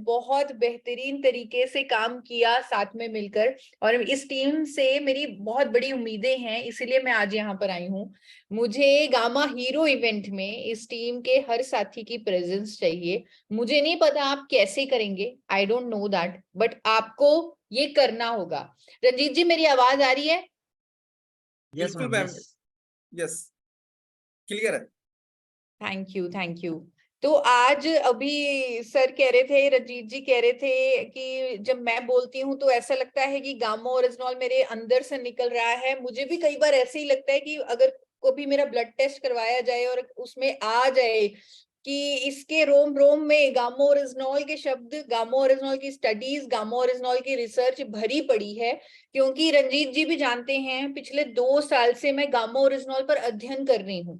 बहुत बेहतरीन तरीके से काम किया साथ में मिलकर, और इस टीम से मेरी बहुत बड़ी उम्मीदें हैं, इसीलिए मैं आज यहाँ पर आई हूँ। मुझे गामा हीरो इवेंट में इस टीम के हर साथी की प्रेजेंस चाहिए। मुझे नहीं पता आप कैसे करेंगे, I don't know that, but आपको ये करना होगा। रंजीत जी, मेरी आवाज आ रही है? बिल्कुल मैम, यस, क्लियर है। Thank you, thank you. तो आज अभी सर कह रहे थे, रंजीत जी कह रहे थे कि जब मैं बोलती हूँ तो ऐसा लगता है कि गामा ओरिजिनॉल मेरे अंदर से निकल रहा है। मुझे भी कई बार ऐसे ही लगता है कि अगर कभी मेरा ब्लड टेस्ट करवाया जाए और उसमें आ जाए कि इसके रोम रोम में गामा ओरिजिनॉल के शब्द, गामा ओरिजिनॉल की स्टडीज, गामा ओरिजिनॉल की रिसर्च भरी पड़ी है। क्योंकि रंजीत जी भी जानते हैं, पिछले 2 साल से मैं गामा ओरिजिनॉल पर अध्ययन कर रही हूँ।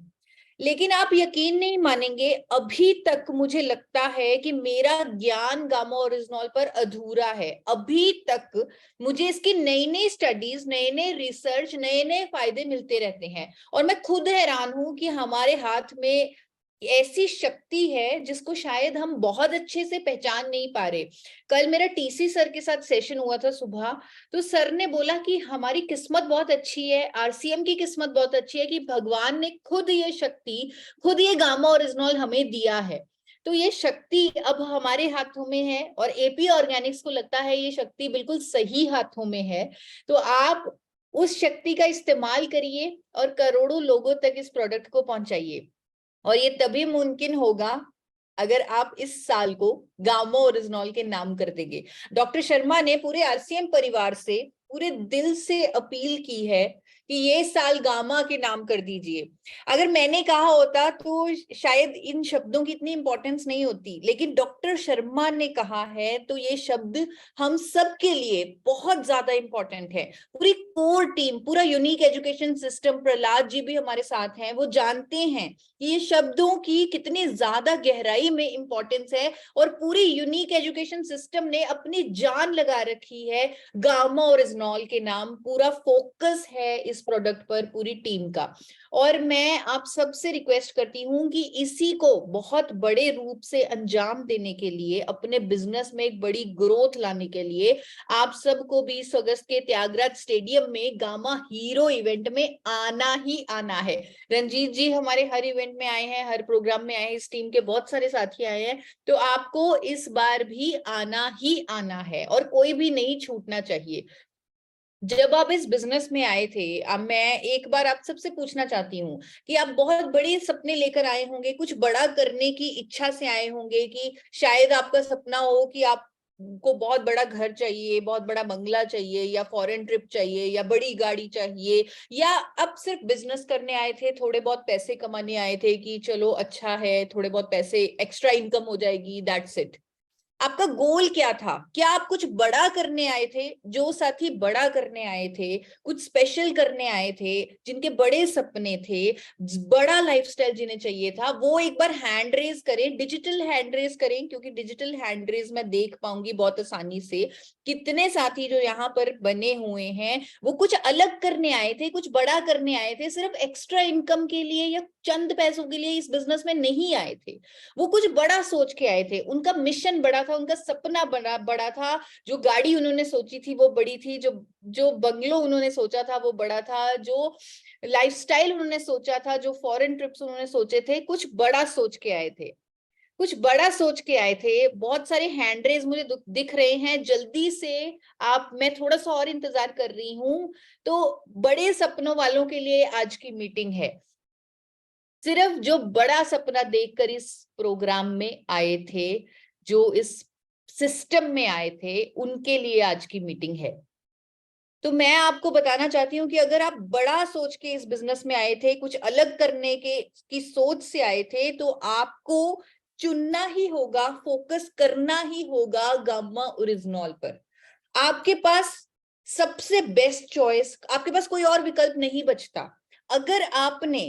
लेकिन आप यकीन नहीं मानेंगे, अभी तक मुझे लगता है कि मेरा ज्ञान गामा ओरिजिनॉल पर अधूरा है। अभी तक मुझे इसकी नई नई स्टडीज, नए नए रिसर्च, नए नए फायदे मिलते रहते हैं, और मैं खुद हैरान हूं कि हमारे हाथ में ऐसी शक्ति है जिसको शायद हम बहुत अच्छे से पहचान नहीं पा रहे। कल मेरा टीसी सर के साथ सेशन हुआ था सुबह, तो सर ने बोला कि हमारी किस्मत बहुत अच्छी है, आरसीएम की किस्मत बहुत अच्छी है कि भगवान ने खुद ये शक्ति, खुद ये गामा ओरिजिनॉल हमें दिया है। तो ये शक्ति अब हमारे हाथों में है, और एपी ऑर्गेनिक्स को लगता है ये शक्ति बिल्कुल सही हाथों में है। तो आप उस शक्ति का इस्तेमाल करिए और करोड़ों लोगों तक इस प्रोडक्ट को पहुंचाइए। और ये तभी मुमकिन होगा अगर आप इस साल को गामा ओरिजिनॉल के नाम कर देंगे। डॉक्टर शर्मा ने पूरे आरसीएम परिवार से पूरे दिल से अपील की है कि ये साल गामा के नाम कर दीजिए। अगर मैंने कहा होता तो शायद इन शब्दों की इतनी इंपॉर्टेंस नहीं होती, लेकिन डॉक्टर शर्मा ने कहा है तो ये शब्द हम सब के लिए बहुत ज्यादा इंपॉर्टेंट है। पूरी कोर टीम, पूरा unique education system, Prahlad ji भी हमारे साथ हैं, वो जानते हैं कि ये शब्दों की कितनी ज्यादा गहराई में इंपॉर्टेंस है, और पूरी यूनिक एजुकेशन सिस्टम ने अपनी जान लगा रखी है गामा ओरिजिनॉल के नाम। पूरा फोकस है इस प्रोडक्ट पर पूरी टीम का। और मैं आप सबसे रिक्वेस्ट करती हूँ कि इसी को बहुत बड़े रूप से अंजाम देने के लिए, अपने बिजनेस में एक बड़ी ग्रोथ लाने के लिए, आप सबको 20 अगस्त के त्यागराज स्टेडियम में गामा हीरो इवेंट में आना ही आना है। रंजीत जी हमारे हर इवेंट में आए हैं, हर प्रोग्राम में आए हैं, इस टीम के बहुत सारे साथी आए हैं, तो आपको इस बार भी आना ही आना है और कोई भी नहीं छूटना चाहिए। जब आप इस बिजनेस में आए थे, अब मैं एक बार आप सबसे पूछना चाहती हूँ कि आप बहुत बड़े सपने लेकर आए होंगे, कुछ बड़ा करने की इच्छा से आए होंगे, कि शायद आपका सपना हो कि आप को बहुत बड़ा घर चाहिए, बहुत बड़ा बंगला चाहिए, या फॉरेन ट्रिप चाहिए, या बड़ी गाड़ी चाहिए, या आप सिर्फ बिजनेस करने आए थे, थोड़े बहुत पैसे कमाने आए थे कि चलो अच्छा है, थोड़े बहुत पैसे एक्स्ट्रा इनकम हो जाएगी, दैट्स इट। आपका गोल क्या था? क्या आप कुछ बड़ा करने आए थे? जो साथी बड़ा करने आए थे, कुछ स्पेशल करने आए थे, जिनके बड़े सपने थे, बड़ा लाइफस्टाइल जिन्हें चाहिए था, वो एक बार हैंड रेज करें, डिजिटल हैंड रेज करें, क्योंकि डिजिटल हैंड रेज मैं देख पाऊंगी बहुत आसानी से। कितने साथी जो यहाँ पर बने हुए हैं वो कुछ अलग करने आए थे, कुछ बड़ा करने आए थे, सिर्फ एक्स्ट्रा इनकम के लिए या चंद पैसों के लिए इस बिजनेस में नहीं आए थे। वो कुछ बड़ा सोच के आए थे, उनका मिशन बड़ा था, उनका सपना बड़ा बड़ा था। जो गाड़ी उन्होंने सोची थी वो बड़ी थी, जो जो बंगलो उन्होंने सोचा था वो बड़ा था, जो लाइफस्टाइल उन्होंने सोचा था, जो फॉरेन ट्रिप्स उन्होंने सोचे थे, कुछ बड़ा सोच के आए थे, कुछ बड़ा सोच के आए थे। बहुत सारे हैंड रेज मुझे दिख रहे हैं, जल्दी से आप, मैं थोड़ा सा और इंतजार कर रही हूँ। तो बड़े सपनों वालों के लिए आज की मीटिंग है। सिर्फ जो बड़ा सपना देखकर इस प्रोग्राम में आए थे, जो इस सिस्टम में आए थे, उनके लिए आज की मीटिंग है। तो मैं आपको बताना चाहती हूँ कि अगर आप बड़ा सोच के इस बिजनेस में आए थे, कुछ अलग करने के की सोच से आए थे, तो आपको चुनना ही होगा, फोकस करना ही होगा गामा ओरिजिनॉल पर। आपके पास सबसे बेस्ट चॉइस, आपके पास कोई और विकल्प नहीं बचता। अगर आपने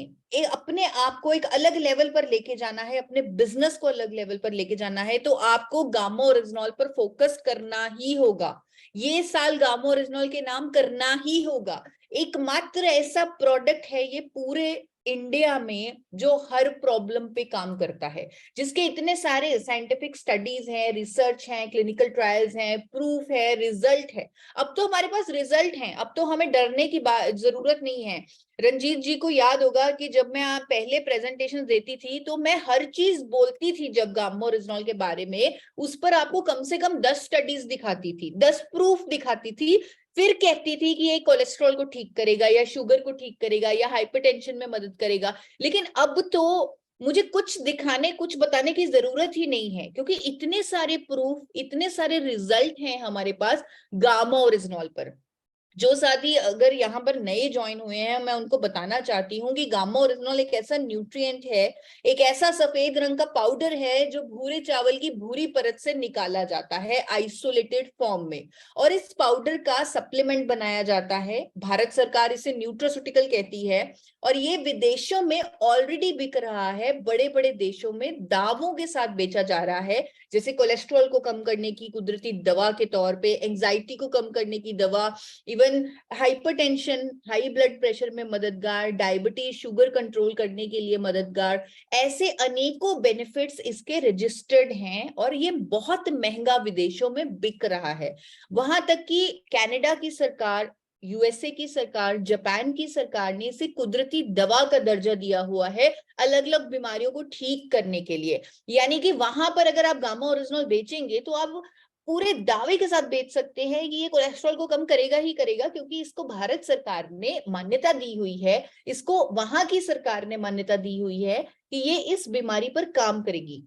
अपने आप को एक अलग लेवल पर लेके जाना है, अपने बिजनेस को अलग लेवल पर लेके जाना है, तो आपको गामा ओरिजिनॉल पर फोकस करना ही होगा। ये साल गामा ओरिजिनॉल के नाम करना ही होगा। एकमात्र ऐसा प्रोडक्ट है ये पूरे इंडिया में जो हर प्रॉब्लम पे काम करता है, जिसके इतने सारे साइंटिफिक स्टडीज हैं, रिसर्च हैं, क्लिनिकल ट्रायल्स हैं, प्रूफ है, रिजल्ट है। अब तो हमारे पास रिजल्ट हैं, अब तो हमें डरने की जरूरत नहीं है। रंजीत जी को याद होगा कि जब मैं पहले प्रेजेंटेशन देती थी तो मैं हर चीज बोलती थी, जब गामा ओरिजिनॉल के बारे में उस पर आपको कम से कम 10 स्टडीज दिखाती थी, 10 प्रूफ दिखाती थी, फिर कहती थी कि ये कोलेस्ट्रॉल को ठीक करेगा या शुगर को ठीक करेगा या हाइपरटेंशन में मदद करेगा। लेकिन अब तो मुझे कुछ दिखाने, कुछ बताने की जरूरत ही नहीं है, क्योंकि इतने सारे प्रूफ, इतने सारे रिजल्ट हैं हमारे पास गामा ओरिजिनॉल पर। जो साथी अगर यहाँ पर नए ज्वाइन हुए हैं, मैं उनको बताना चाहती हूँ कि गामा ओरिजिनॉल एक ऐसा न्यूट्रिएंट है, एक ऐसा सफेद रंग का पाउडर है जो भूरे चावल की भूरी परत से निकाला जाता है आइसोलेटेड फॉर्म में, और इस पाउडर का सप्लीमेंट बनाया जाता है। भारत सरकार इसे न्यूट्रास्यूटिकल कहती है, और ये विदेशों में ऑलरेडी बिक रहा है, बड़े बड़े देशों में दावों के साथ बेचा जा रहा है, जैसे कोलेस्ट्रॉल को कम करने की कुदरती दवा के तौर पे, एंजाइटी को कम करने की दवा, even hypertension, high blood pressure में मददगार, डायबिटीज, शुगर कंट्रोल करने के लिए मददगार, ऐसे अनेकों बेनिफिट्स इसके रजिस्टर्ड हैं, और ये बहुत महंगा विदेशों में बिक रहा है। वहां तक कि कनाडा की सरकार, यूएसए की सरकार, जापान की सरकार ने इसे कुदरती दवा का दर्जा दिया हुआ है अलग अलग बीमारियों को ठीक करने के लिए। यानी कि वहां पर अगर आप गामा ओरिजिनॉल बेचेंगे तो आप पूरे दावे के साथ बेच सकते हैं कि ये कोलेस्ट्रॉल को कम करेगा ही करेगा, क्योंकि इसको भारत सरकार ने मान्यता दी हुई है, इसको वहां की सरकार ने मान्यता दी हुई है कि ये इस बीमारी पर काम करेगी।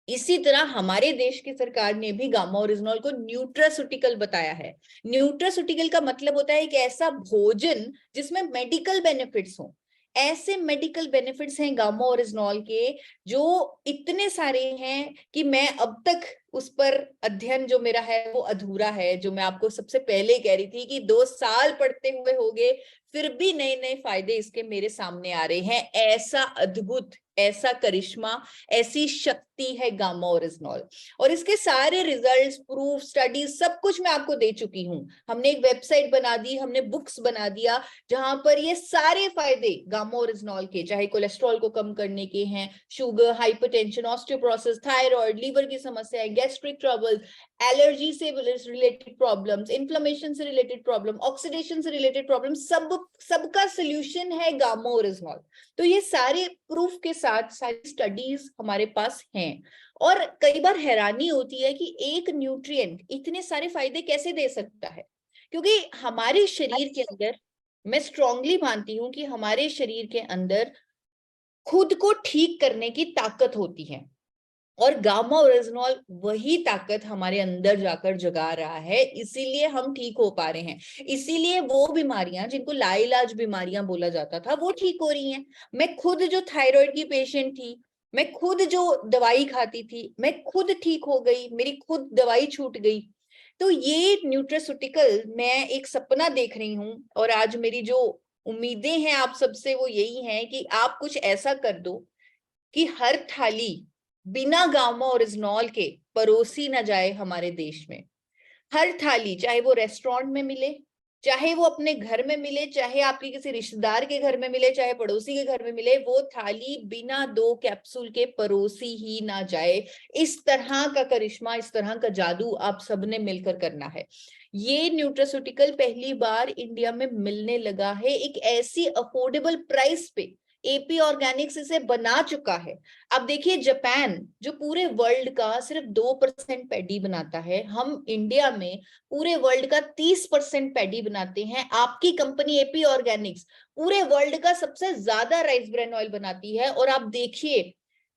इसी तरह हमारे देश की सरकार ने भी गामा ओरिजिनॉल को न्यूट्रास्यूटिकल बताया है। न्यूट्रास्यूटिकल का मतलब होता है एक ऐसा भोजन जिसमें मेडिकल बेनिफिट्स हो। ऐसे मेडिकल बेनिफिट्स हैं गामा ओरिजिनॉल के जो इतने सारे हैं कि मैं अब तक उस पर अध्ययन जो मेरा है वो अधूरा है। जो मैं आपको सबसे पहले कह रही थी कि 2 साल पढ़ते हुए हो गए, फिर भी नए नए फायदे इसके मेरे सामने आ रहे हैं। ऐसा अद्भुत, ऐसा करिश्मा, ऐसी शक्ति है गामा ओरिजिनॉल। और इसके सारे रिजल्ट्स, प्रूफ, स्टडीज सब कुछ मैं आपको दे चुकी हूँ। हमने एक वेबसाइट बना दी, हमने बुक्स बना दिया, जहां पर ये सारे फायदे गामा ओरिजिनॉल के, चाहे कोलेस्ट्रॉल को कम करने के हैं, sugar, hypertension, osteoporosis, thyroid, liver की समस्या, गैस्ट्रिक ट्रबल, एलर्जी से रिलेटेड प्रॉब्लम्स, इन्फ्लेमेशन से रिलेटेड प्रॉब्लम, ऑक्सीडेशन से रिलेटेड प्रॉब्लम, सबका सोल्यूशन है गामा ओरिजिनॉल। तो ये सारे प्रूफ के साथ सारी स्टडीज हमारे पास हैं। और कई बार हैरानी होती है कि एक न्यूट्रिएंट इतने सारे फायदे कैसे दे सकता है, क्योंकि हमारे शरीर के अंदर, मैं स्ट्रांगली मानती हूं कि हमारे शरीर के अंदर खुद को ठीक करने की ताकत होती है, और गामा ओरिजिनॉल वही ताकत हमारे अंदर जाकर जगा रहा है, इसीलिए हम ठीक हो पा रहे हैं। इसीलिए वो बीमारियां जिनको लाइलाज बीमारियां बोला जाता था वो ठीक हो रही हैं। मैं खुद जो थायराइड की पेशेंट थी, मैं खुद जो दवाई खाती थी, मैं खुद ठीक हो गई, मेरी खुद दवाई छूट गई। तो ये न्यूट्रास्यूटिकल, मैं एक सपना देख रही हूँ, और आज मेरी जो उम्मीदें हैं आप सबसे वो यही है कि आप कुछ ऐसा कर दो कि हर थाली बिना गामा ओरिजिनॉल के परोसी ना जाए हमारे देश में। हर थाली, चाहे वो रेस्टोरेंट में मिले, चाहे वो अपने घर में मिले, चाहे आपके किसी रिश्तेदार के घर में मिले, चाहे पड़ोसी के घर में मिले, वो थाली बिना 2 कैप्सूल के परोसी ही ना जाए। इस तरह का करिश्मा, इस तरह का जादू आप सबने मिलकर करना है। ये न्यूट्रास्यूटिकल पहली बार इंडिया में मिलने लगा है एक ऐसी अफोर्डेबल प्राइस पे। एपी ऑर्गेनिक्स इसे बना चुका है। अब देखिए, जापान जो पूरे वर्ल्ड का सिर्फ 2% पैडी बनाता है, हम इंडिया में पूरे वर्ल्ड का 30% पैडी बनाते हैं। आपकी कंपनी एपी ऑर्गेनिक्स पूरे वर्ल्ड का सबसे ज्यादा राइस ब्रान ऑयल बनाती है। और आप देखिए,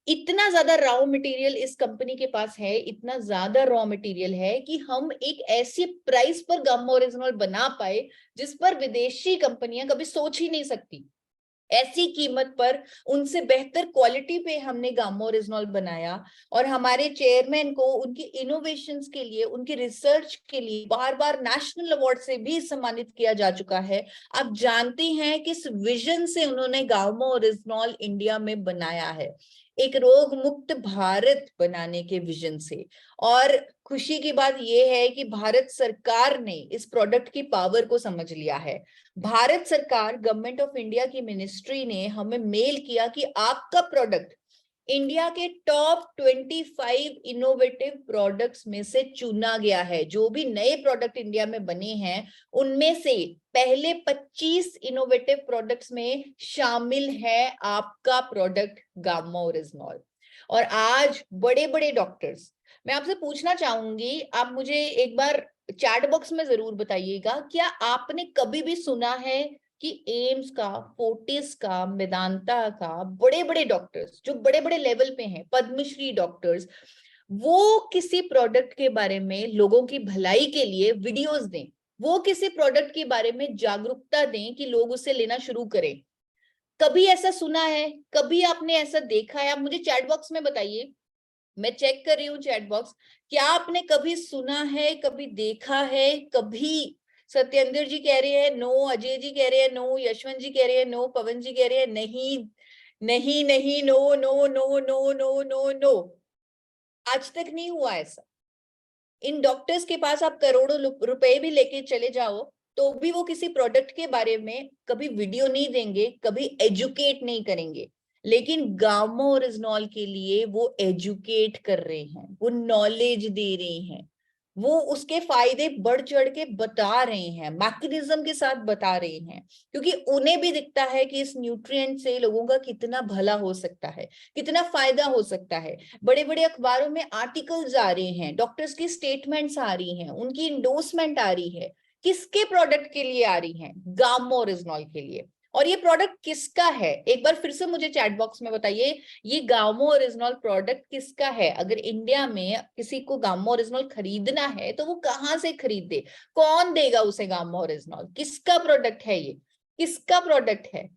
इतना ज्यादा रॉ मटेरियल इस कंपनी के पास है, इतना ज्यादा रॉ मटेरियल है कि हम एक ऐसी प्राइस पर गामा ओरिजिनॉल बना पाए जिस पर विदेशी कंपनियां कभी सोच ही नहीं सकती। ऐसी कीमत पर उनसे बेहतर क्वालिटी पे हमने गामा ओरिजिनॉल बनाया, और हमारे चेयरमैन को उनकी इनोवेशंस के लिए, उनकी रिसर्च के लिए बार बार नेशनल अवार्ड से भी सम्मानित किया जा चुका है। आप जानते हैं किस विजन से उन्होंने गामा ओरिजिनॉल इंडिया में बनाया है? एक रोग मुक्त भारत बनाने के विजन से। और खुशी की बात यह है कि भारत सरकार ने इस प्रोडक्ट की पावर को समझ लिया है। भारत सरकार, गवर्नमेंट ऑफ इंडिया की मिनिस्ट्री ने हमें मेल किया कि आपका प्रोडक्ट इंडिया के टॉप 25 इनोवेटिव प्रोडक्ट्स में से चुना गया है। जो भी नए प्रोडक्ट इंडिया में बने हैं उनमें से पहले 25 इनोवेटिव प्रोडक्ट्स में शामिल है आपका प्रोडक्ट गामा ओरिजिनॉल। और आज बड़े बड़े डॉक्टर्स, मैं आपसे पूछना चाहूंगी, आप मुझे एक बार चैट बॉक्स में जरूर बताइएगा, क्या आपने कभी भी सुना है कि एम्स का, फोर्टिस का, मेदांता का, बड़े बड़े डॉक्टर्स जो बड़े बड़े लेवल पे हैं, पद्मश्री डॉक्टर्स, वो किसी प्रोडक्ट के बारे में लोगों की भलाई के लिए वीडियोस दें, वो किसी प्रोडक्ट के बारे में जागरूकता दें कि लोग उसे लेना शुरू करें? कभी ऐसा सुना है? कभी आपने ऐसा देखा है? आप मुझे चैट बॉक्स में बताइए, मैं चेक कर रही हूँ चैट बॉक्स। क्या आपने कभी सुना है, कभी देखा है? कभी सत्येंद्र जी कह रहे हैं नो, अजय जी कह रहे हैं नो, यशवंत जी कह रहे हैं नो, पवन जी कह रहे हैं नहीं नहीं नहीं, no no no no no no no. आज तक नहीं हुआ ऐसा। इन डॉक्टर्स के पास आप करोड़ों रुपए भी लेके चले जाओ तो भी वो किसी प्रोडक्ट के बारे में कभी वीडियो नहीं देंगे, कभी एजुकेट नहीं करेंगे। लेकिन गामा ओरिजिनॉल के लिए वो एजुकेट कर रहे हैं, वो नॉलेज दे रहे हैं, वो उसके फायदे बढ़ चढ़ के बता रहे हैं, मैकेनिज्म के साथ बता रहे हैं, क्योंकि उन्हें भी दिखता है कि इस न्यूट्रिएंट से लोगों का कितना भला हो सकता है, कितना फायदा हो सकता है। बड़े बड़े अखबारों में आर्टिकल्स आ रहे हैं, डॉक्टर्स की स्टेटमेंट्स आ रही हैं, उनकी इंडोर्समेंट आ रही है। किसके प्रोडक्ट के लिए आ रही हैं? गामा ओरिजिनॉल के लिए। और ये प्रोडक्ट किसका है? एक बार फिर से मुझे चैट बॉक्स में बताइए, ये गामा ओरिजिनॉल प्रोडक्ट किसका है? अगर इंडिया में किसी को गामा ओरिजिनॉल खरीदना है तो वो कहाँ से खरीदे? कौन देगा उसे गामा ओरिजिनॉल? किसका प्रोडक्ट है ये? किसका प्रोडक्ट है?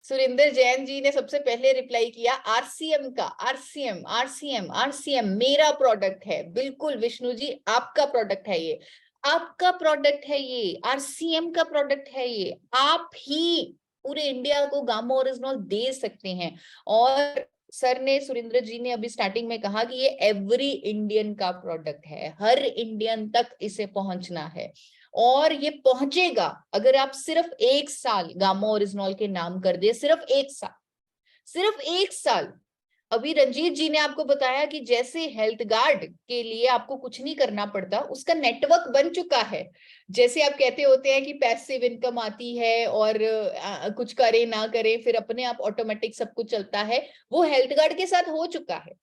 सुरेंद्र जैन जी ने सबसे पहले रिप्लाई किया आरसीएम का। आरसीएम आरसीएम आरसीएम मेरा प्रोडक्ट है। बिल्कुल विष्णु जी, आपका प्रोडक्ट है ये, आपका प्रोडक्ट है ये, आरसीएम का प्रोडक्ट है ये। आप ही पूरे इंडिया को गामा ओरिजिनॉल दे सकते हैं। और सर ने, सुरेंद्र जी ने अभी स्टार्टिंग में कहा कि ये एवरी इंडियन का प्रोडक्ट है, हर इंडियन तक इसे पहुंचना है। और ये पहुंचेगा अगर आप सिर्फ 1 साल गामा ओरिजिनॉल के नाम कर दे, सिर्फ 1 साल, सिर्फ 1 साल। अभी रंजीत जी ने आपको बताया कि जैसे हेल्थ गार्ड के लिए आपको कुछ नहीं करना पड़ता, उसका नेटवर्क बन चुका है। जैसे आप कहते होते हैं कि पैसिव इनकम आती है और कुछ करे ना करे फिर अपने आप ऑटोमेटिक सब कुछ चलता है, वो हेल्थ गार्ड के साथ हो चुका है।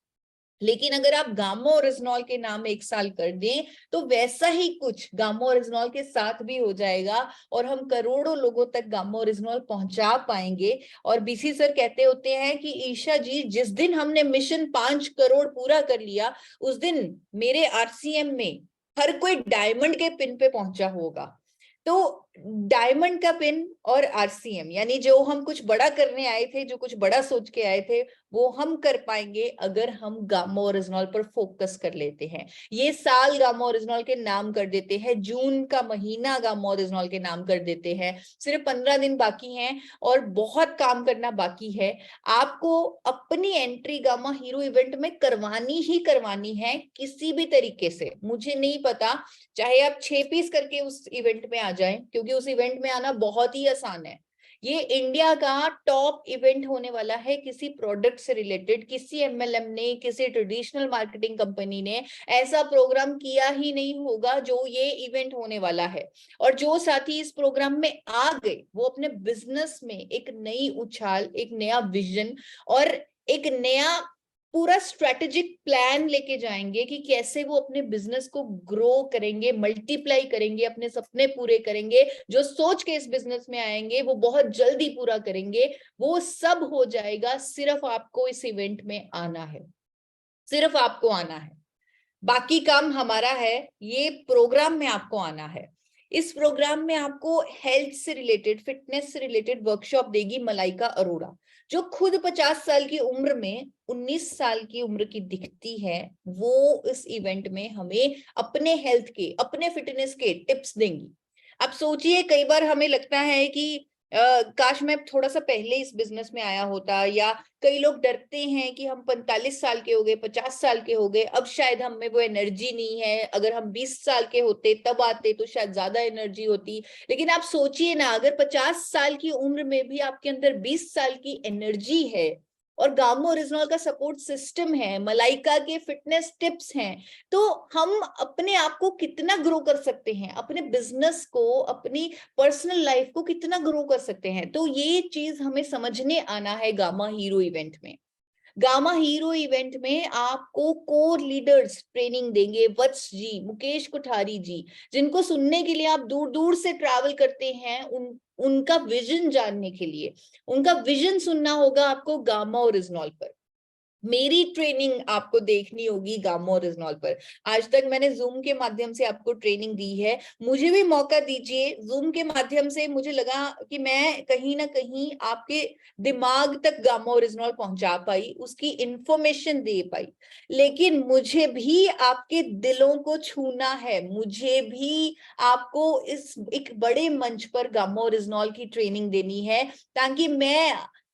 लेकिन अगर आप गामा ओरिजिनॉल के नाम 1 साल कर दें तो वैसा ही कुछ गामा ओरिजिनॉल के साथ भी हो जाएगा और हम करोड़ों लोगों तक गामा ओरिजिनॉल पहुंचा पाएंगे। और बीसी सर कहते होते हैं कि ईशा जी, जिस दिन हमने मिशन 5 करोड़ पूरा कर लिया उस दिन मेरे आरसीएम में हर कोई डायमंड के पिन पे पहुंचा होगा। तो डायमंड का पिन और आरसीएम, यानी जो हम कुछ बड़ा करने आए थे, जो कुछ बड़ा सोच के आए थे, वो हम कर पाएंगे अगर हम गामा ओरिजिनॉल पर फोकस कर लेते हैं। ये साल गामा ओरिजिनॉल के नाम कर देते हैं, जून का महीना गामा ओरिजिनॉल के नाम कर देते हैं। सिर्फ 15 दिन बाकी हैं और बहुत काम करना बाकी है। आपको अपनी एंट्री गामा हीरो इवेंट में करवानी ही करवानी है किसी भी तरीके से। मुझे नहीं पता, चाहे आप 6 पीस करके उस इवेंट में आ जाएं, क्योंकि उस इवेंट में आना बहुत ही आसान है। ये इंडिया का टॉप इवेंट होने वाला है किसी प्रोडक्ट से रिलेटेड। किसी एमएलएम ने, किसी ट्रेडिशनल मार्केटिंग कंपनी ने ऐसा प्रोग्राम किया ही नहीं होगा जो ये इवेंट होने वाला है। और जो साथी इस प्रोग्राम में आ गए वो अपने बिजनेस में एक नई उछाल, एक नया विजन और एक नया पूरा स्ट्रेटेजिक प्लान लेके जाएंगे कि कैसे वो अपने बिजनेस को ग्रो करेंगे, मल्टीप्लाई करेंगे, अपने सपने पूरे करेंगे। जो सोच के इस बिजनेस में आएंगे वो बहुत जल्दी पूरा करेंगे। वो सब हो जाएगा, सिर्फ आपको इस इवेंट में आना है, सिर्फ आपको आना है। बाकी काम हमारा है, ये प्रोग्राम में आपको आना है। इस प्रोग्राम में आपको हेल्थ से रिलेटेड, फिटनेस से रिलेटेड वर्कशॉप देगी मलाइका अरोड़ा, जो खुद 50 साल की उम्र में 19 साल की उम्र की दिखती है। वो इस इवेंट में हमें अपने हेल्थ के, अपने फिटनेस के टिप्स देंगी। आप सोचिए, कई बार हमें लगता है कि काश मैं थोड़ा सा पहले इस बिजनेस में आया होता, या कई लोग डरते हैं कि हम 45 साल के हो गए, 50 साल के हो गए, अब शायद हम में वो एनर्जी नहीं है, अगर हम 20 साल के होते तब आते तो शायद ज्यादा एनर्जी होती। लेकिन आप सोचिए ना, अगर 50 साल की उम्र में भी आपके अंदर 20 साल की एनर्जी है, और गामा ओरिजिनल का सपोर्ट सिस्टम है, मलाइका के फिटनेस टिप्स हैं, तो हम अपने आप को कितना ग्रो कर सकते हैं, अपने बिजनेस को, अपनी पर्सनल लाइफ को कितना ग्रो कर सकते हैं। तो ये चीज हमें समझने आना है गामा हीरो इवेंट में। गामा हीरो इवेंट में आपको कोर लीडर्स ट्रेनिंग देंगे, वत्स जी, मुकेश कोठारी जी, जिनको सुनने के लिए आप दूर दूर से ट्रैवल करते हैं, उनका विजन जानने के लिए। उनका विजन सुनना होगा आपको गामा ओरिजिनल पर। मेरी ट्रेनिंग आपको देखनी होगी गामा ओरिजिनल पर। आज तक मैंने जूम के माध्यम से आपको ट्रेनिंग दी है, मुझे भी मौका दीजिए। जूम के माध्यम से मुझे लगा कि मैं कहीं ना कहीं आपके दिमाग तक गामा ओरिजिनल पहुंचा पाई, उसकी इंफॉर्मेशन दे पाई, लेकिन मुझे भी आपके दिलों को छूना है, मुझे भी आपको इस एक बड़े मंच पर गामा ओरिजिनल की ट्रेनिंग देनी है, ताकि मैं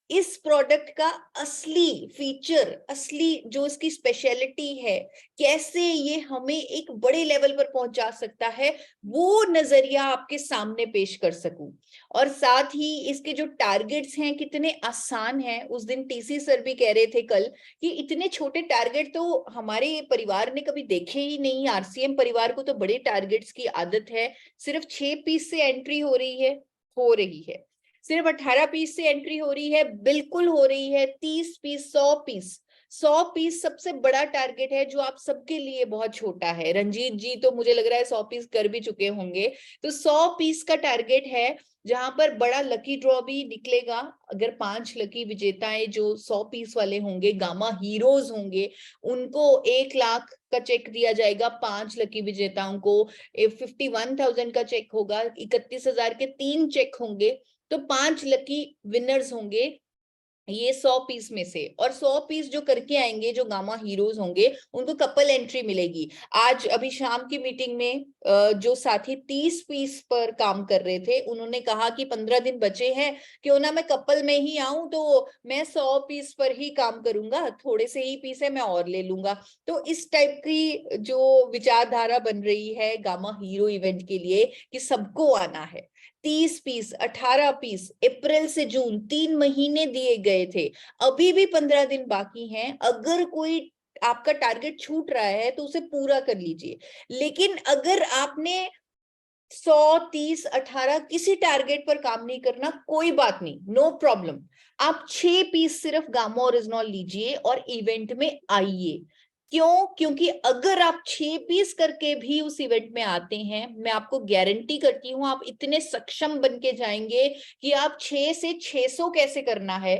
इस प्रोडक्ट का असली फीचर, असली जो इसकी स्पेशलिटी है, कैसे ये हमें एक बड़े लेवल पर पहुंचा सकता है, वो नजरिया आपके सामने पेश कर सकूं। और साथ ही इसके जो टारगेट्स हैं कितने आसान हैं। उस दिन टीसी सर भी कह रहे थे कल कि इतने छोटे टारगेट तो हमारे परिवार ने कभी देखे ही नहीं, आरसीएम परिवार को तो बड़े टारगेट्स की आदत है। सिर्फ 6 पीस से एंट्री हो रही है, सिर्फ 18 पीस से एंट्री हो रही है, बिल्कुल हो रही है। 30 पीस, 100 पीस, 100 पीस सबसे बड़ा टारगेट है, जो आप सबके लिए बहुत छोटा है। रंजीत जी तो मुझे लग रहा है 100 पीस कर भी चुके होंगे। तो 100 पीस का टारगेट है, जहां पर बड़ा लकी ड्रॉ भी निकलेगा। अगर 5 लकी विजेताएं जो 100 पीस वाले होंगे, गामा हीरोज होंगे, उनको 1 लाख का चेक दिया जाएगा। 5 लकी विजेताओं को 51,000 का चेक होगा, 31,000 के 3 चेक होंगे। तो 5 लकी विनर्स होंगे ये 100 पीस में से। और 100 पीस जो करके आएंगे, जो गामा हीरोज होंगे, उनको कपल एंट्री मिलेगी। आज अभी शाम की मीटिंग में जो साथी 30 पीस पर काम कर रहे थे, उन्होंने कहा कि 15 दिन बचे हैं, क्यों ना मैं कपल में ही आऊं, तो मैं 100 पीस पर ही काम करूंगा, थोड़े से ही पीस है मैं और ले लूंगा। तो इस टाइप की जो विचारधारा बन रही है गामा हीरो इवेंट के लिए कि सबको आना है। 30 पीस, 18 पीस, अप्रैल से जून 3 महीने दिए गए थे, अभी भी 15 दिन बाकी हैं। अगर कोई आपका टारगेट छूट रहा है तो उसे पूरा कर लीजिए। लेकिन अगर आपने 100, 30, 18 किसी टारगेट पर काम नहीं करना, कोई बात नहीं, नो प्रॉब्लम। आप 6 पीस सिर्फ गामा ओरिजिनल लीजिए और इवेंट में आइए। क्यों? क्योंकि अगर आप 6 पीस करके भी उस इवेंट में आते हैं, मैं आपको गारंटी करती हूं आप इतने सक्षम बन के जाएंगे कि आप 6 से 600 कैसे करना है,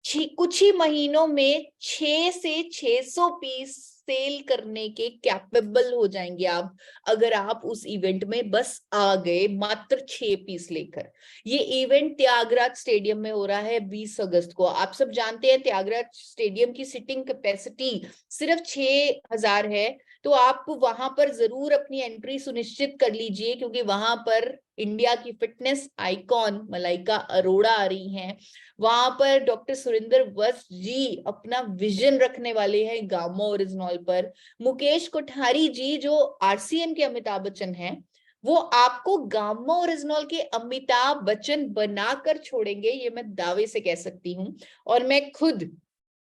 कुछ ही महीनों में 6 से 600 पीस सेल करने के कैपेबल हो जाएंगे आप, अगर आप उस इवेंट में बस आ गए मात्र 6 पीस लेकर। ये इवेंट त्यागराज स्टेडियम में हो रहा है 20 अगस्त को। आप सब जानते हैं त्यागराज स्टेडियम की सिटिंग कैपेसिटी सिर्फ 6,000 है। तो आप वहां पर जरूर अपनी एंट्री सुनिश्चित कर लीजिए, क्योंकि वहां पर इंडिया की फिटनेस आइकॉन मलाइका अरोड़ा आ रही हैं। वहां पर डॉक्टर सुरेंद्र वत्स जी अपना विजन रखने वाले हैं गामा ओरिजिनल पर। मुकेश कोठारी जी जो आरसीएम के अमिताभ बच्चन हैं, वो आपको गामा ओरिजिनल के अमिताभ बच्चन बनाकर छोड़ेंगे, ये मैं दावे से कह सकती हूँ। और मैं खुद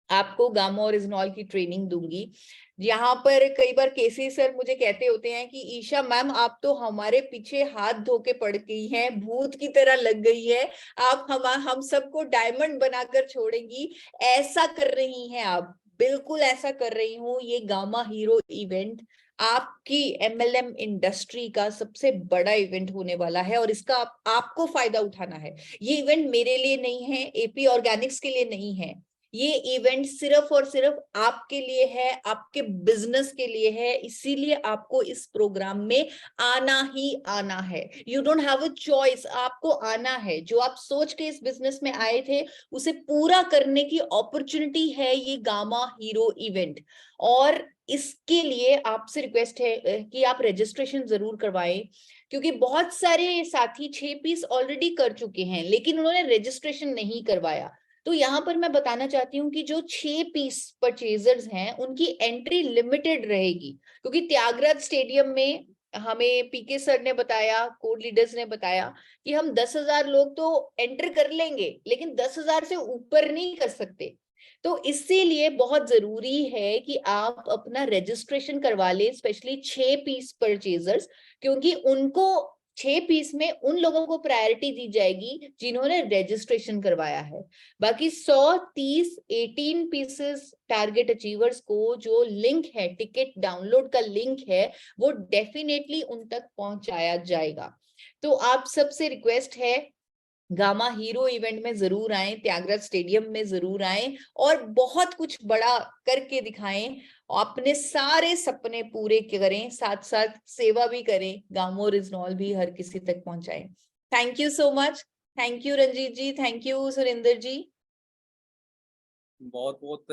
आपको गामा ओरिजिनल की ट्रेनिंग दूंगी। यहाँ पर कई बार केसी सर मुझे कहते होते हैं कि ईशा मैम आप तो हमारे पीछे हाथ धो के पड़ गई हैं, भूत की तरह लग गई है, आप हम सबको डायमंड बनाकर छोड़ेंगी, ऐसा कर रही हैं आप। बिल्कुल ऐसा कर रही हूँ। ये गामा हीरो इवेंट आपकी एमएलएम इंडस्ट्री का सबसे बड़ा इवेंट होने वाला है, और इसका आपको फायदा उठाना है। ये इवेंट मेरे लिए नहीं है, एपी ऑर्गेनिक्स के लिए नहीं है, ये इवेंट सिर्फ और सिर्फ आपके लिए है, आपके बिजनेस के लिए है, इसीलिए आपको इस प्रोग्राम में आना ही आना है। You don't have a choice, आपको आना है। जो आप सोच के इस बिजनेस में आए थे उसे पूरा करने की अपॉर्चुनिटी है ये गामा हीरो इवेंट। और इसके लिए आपसे रिक्वेस्ट है कि आप रजिस्ट्रेशन जरूर करवाएं, क्योंकि बहुत सारे साथी 6 पीस ऑलरेडी कर चुके हैं लेकिन उन्होंने रजिस्ट्रेशन नहीं करवाया। तो यहाँ पर मैं बताना चाहती हूँ कि जो 6 पीस परचेजर्स हैं उनकी एंट्री लिमिटेड रहेगी, क्योंकि त्यागराज स्टेडियम में हमें पीके सर ने बताया, कोर लीडर्स ने बताया कि हम 10,000 लोग तो एंटर कर लेंगे लेकिन 10,000 से ऊपर नहीं कर सकते। तो इसीलिए बहुत जरूरी है कि आप अपना रजिस्ट्रेशन करवा लें, स्पेशली 6 पीस परचेजर्स, क्योंकि उनको 6 पीस में उन लोगों को प्रायोरिटी दी जाएगी जिन्होंने रजिस्ट्रेशन करवाया है। बाकी 130 18 पीसेस टारगेट अचीवर्स को जो लिंक है, टिकट डाउनलोड का लिंक है, वो डेफिनेटली उन तक पहुंचाया जाएगा। तो आप सबसे रिक्वेस्ट है गामा हीरो इवेंट में जरूर आए, त्यागराज स्टेडियम में जरूर आए और बहुत कुछ बड़ा करके दिखाएं, अपने सारे सपने पूरे करें, साथ साथ सेवा भी करें, गामो रिजनॉल भी हर किसी तक पहुंचाएं। Thank you so much. Thank you Ranjeet ji, thank you Surendra ji. बहुत बहुत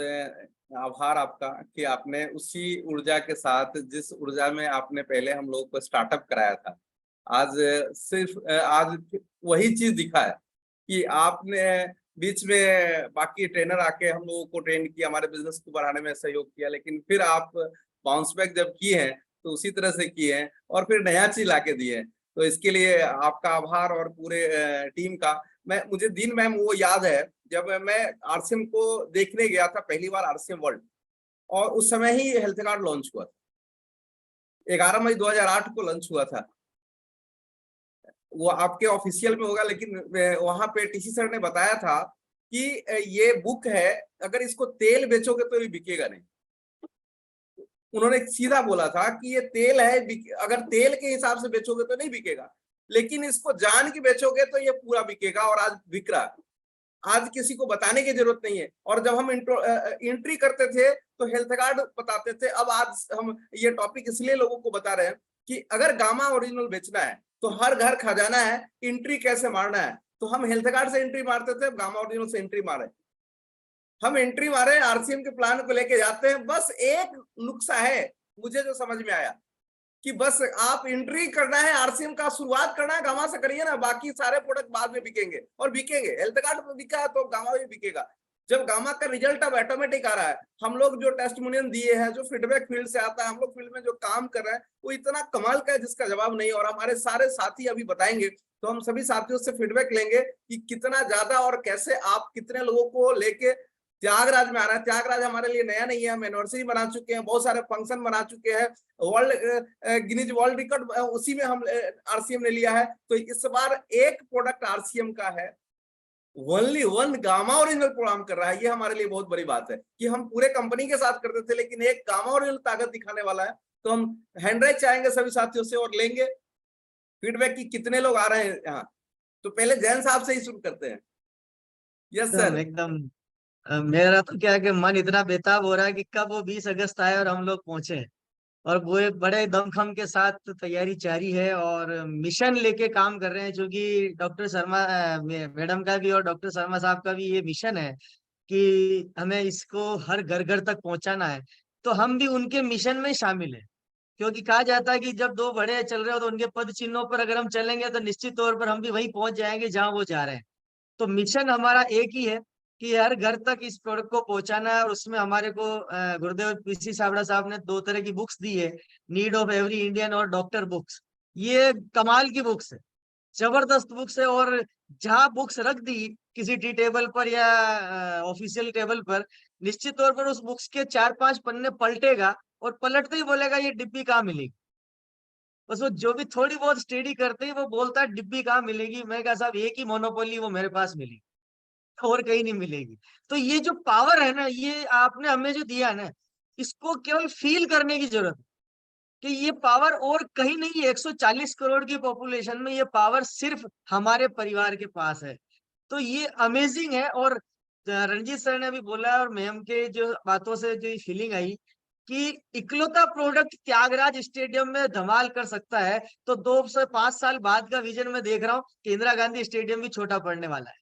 आभार आपका कि आपने उसी ऊर्जा के साथ, जिस ऊर्जा में आपने पहले हम लोग को स्टार्टअप कराया था, आज सिर्फ आज वही चीज दिखा है कि आपने बीच में बाकी ट्रेनर आके हम लोगों को ट्रेन किया, हमारे बिजनेस को बढ़ाने में सहयोग किया, लेकिन फिर आप बाउंस बैक जब किए हैं तो उसी तरह से किए हैं और फिर नया चीज लाके दिए हैं। तो इसके लिए आपका आभार और पूरे टीम का। मुझे दिन मैम वो याद है जब मैं आरसीएम को देखने गया था पहली बार, आरसीएम वर्ल्ड, और उस समय ही हेल्थ कार्ड लॉन्च हुआ था, 11 मई 2008 को लॉन्च हुआ था। वो आपके ऑफिशियल में होगा, लेकिन वहां पे टीसी सर ने बताया था कि ये बुक है, अगर इसको तेल बेचोगे तो ये बिकेगा नहीं। उन्होंने सीधा बोला था कि ये तेल है, अगर तेल के हिसाब से बेचोगे तो नहीं बिकेगा, लेकिन इसको जान के बेचोगे तो ये पूरा बिकेगा, और आज बिक रहा है। आज किसी को बताने की जरूरत नहीं है। और जब हम एंट्री करते थे तो हेल्थ कार्ड बताते थे। अब आज हम ये टॉपिक इसलिए लोगों को बता रहे हैं कि अगर गामा ओरिजिनल बेचना है तो हर घर खजाना है, एंट्री कैसे मारना है। तो हम हेल्थ कार्ड से एंट्री मारते थे, गामा ओरिजिनल से एंट्री मारे। हम एंट्री मारे, आरसीएम के प्लान को लेके जाते हैं। बस एक नुक्सा है मुझे जो समझ में आया कि बस आप एंट्री करना है, आरसीएम का शुरुआत करना है, गामा से करिए ना, बाकी सारे प्रोडक्ट बाद में बिकेंगे, और बिकेंगे। हेल्थ कार्ड में बिका है तो गामा भी बिकेगा। जब गामा का रिजल्ट अब ऑटोमेटिक आ रहा है, हम लोग जो टेस्टिमोनियल दिए हैं, जो फीडबैक फील्ड से आता है, हम लोग फील्ड में जो काम कर रहे हैं, वो इतना कमाल का है जिसका जवाब नहीं है। और हमारे सारे साथी अभी बताएंगे, तो हम सभी साथियों से फीडबैक लेंगे कि कितना ज्यादा और कैसे आप कितने लोगों को लेके त्यागराज में आ रहा है। त्यागराज हमारे लिए नया नहीं है, हम एनिवर्सरी बना चुके हैं, बहुत सारे फंक्शन बना चुके हैं, वर्ल्ड गिनीज वर्ल्ड रिकॉर्ड उसी में हम आरसीएम ने लिया है। तो इस बार एक प्रोडक्ट आरसीएम का है, only one gamma original programme कर रहा है। ये हमारे लिए बहुत बड़ी बात है कि हम पूरे कंपनी के साथ करते थे, लेकिन एक गामा ओरिजिनल ताकत दिखाने वाला है। तो हम हैंडराइज चाहेंगे सभी साथियों से और लेंगे फीडबैक कि कितने लोग आ रहे हैं यहाँ। तो पहले जैन साहब से ही शुरू करते हैं। यस एकदम सर। एकदम मेरा तो क्या है कि मन इतना बेताब हो रहा है कि कब वो 20 अगस्त आए और हम लोग पहुंचे। और वो एक बड़े दमखम के साथ तैयारी जारी है और मिशन लेके काम कर रहे हैं, जो कि डॉक्टर शर्मा मैडम का भी और डॉक्टर शर्मा साहब का भी ये मिशन है कि हमें इसको हर घर घर तक पहुंचाना है। तो हम भी उनके मिशन में शामिल हैं, क्योंकि कहा जाता है कि जब दो बड़े चल रहे हो तो उनके पद चिन्हों पर अगर हम चलेंगे तो निश्चित तौर पर हम भी वहीं पहुंच जाएंगे जहां वो जा रहे हैं। तो मिशन हमारा एक ही है कि हर घर तक इस प्रोडक्ट को पहुंचाना है। और उसमें हमारे को गुरुदेव पीसी सावड़ा साहब ने 2 तरह की बुक्स दी है, नीड ऑफ एवरी इंडियन और डॉक्टर बुक्स। ये कमाल की बुक्स है, जबरदस्त बुक्स है। और जहाँ बुक्स रख दी किसी टी टेबल पर या ऑफिशियल टेबल पर, निश्चित तौर पर उस बुक्स के 4-5 पन्ने पलटेगा और पलटते ही बोलेगा ये डिब्बी कहाँ मिलेगी। बस वो जो भी थोड़ी बहुत स्टडी करते ही वो बोलता है डिब्बी कहाँ मिलेगी। मैं कहा साहब एक ही मोनोपोली वो मेरे पास मिली, और कहीं नहीं मिलेगी। तो ये जो पावर है ना, ये आपने हमें जो दिया है ना, इसको केवल फील करने की जरूरत है कि ये पावर और कहीं नहीं है। 140 करोड़ की पॉपुलेशन में ये पावर सिर्फ हमारे परिवार के पास है। तो ये अमेजिंग है। और रणजीत सर ने अभी बोला और मैम के जो बातों से जो फीलिंग आई कि इकलौता प्रोडक्ट त्यागराज स्टेडियम में धमाल कर सकता है, तो 2 से 5 साल बाद का विजन में देख रहा हूँ कि इंदिरा गांधी स्टेडियम भी छोटा पड़ने वाला है,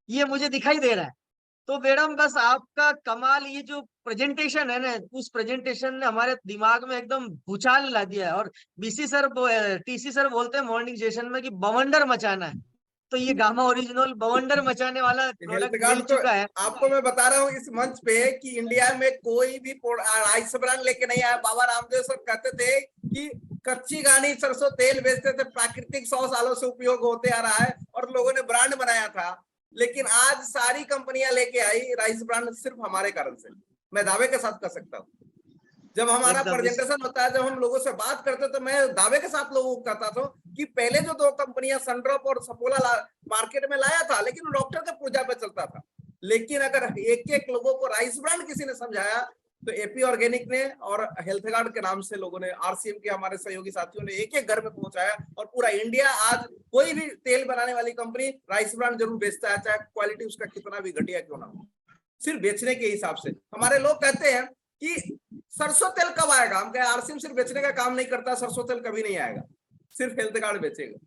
ये मुझे दिखाई दे रहा है। तो मैडम बस आपका कमाल, ये जो प्रेजेंटेशन है ना, उस प्रेजेंटेशन ने हमारे दिमाग में एकदम भूचाल ला दिया है। और बीसी सर टीसी सर बोलते हैं मॉर्निंग सेशन में कि बवंडर मचाना है, तो ये गामा ओरिजिनल बवंडर मचाने वाला हेल्थ प्रोडक्ट कार्ड मिल तो चुका है। आपको मैं बता रहा हूँ इस मंच पे कि इंडिया में कोई भी राइस ब्रांड लेके नहीं आया। बाबा रामदेव सर कहते थे कि कच्ची घानी सरसों तेल बेचते थे, प्राकृतिक 100 सालों से उपयोग होते आ रहा है और लोगों ने ब्रांड बनाया था। लेकिन आज सारी कंपनियां लेके आई राइस ब्रांड सिर्फ हमारे कारण से, मैं दावे के साथ कह सकता हूँ। जब हमारा एकदम प्रेजेंटेशन होता है, जब हम लोगों से बात करते तो मैं दावे के साथ लोगों को कहता था कि पहले जो 2 कंपनियां सनड्रॉप और सपोला मार्केट में लाया था, लेकिन डॉक्टर के पूजा पे चलता था। लेकिन अगर एक एक लोगों को राइस ब्रांड किसी ने समझाया तो एपी ऑर्गेनिक ने और हेल्थ गार्ड के नाम से लोगों ने, आरसीएम के हमारे सहयोगी साथियों ने एक एक घर में पहुंचाया। और पूरा इंडिया आज कोई भी तेल बनाने वाली कंपनी राइस ब्रांड जरूर बेचता है, चाहे क्वालिटी उसका कितना भी घटिया क्यों ना हो, सिर्फ बेचने के हिसाब से। हमारे लोग कहते हैं कि सरसों तेल कब आएगा, हम कहे आरसीएम सिर्फ बेचने का काम नहीं करता, सरसों तेल कभी नहीं आएगा, सिर्फ हेल्थ कार्ड बेचेगा।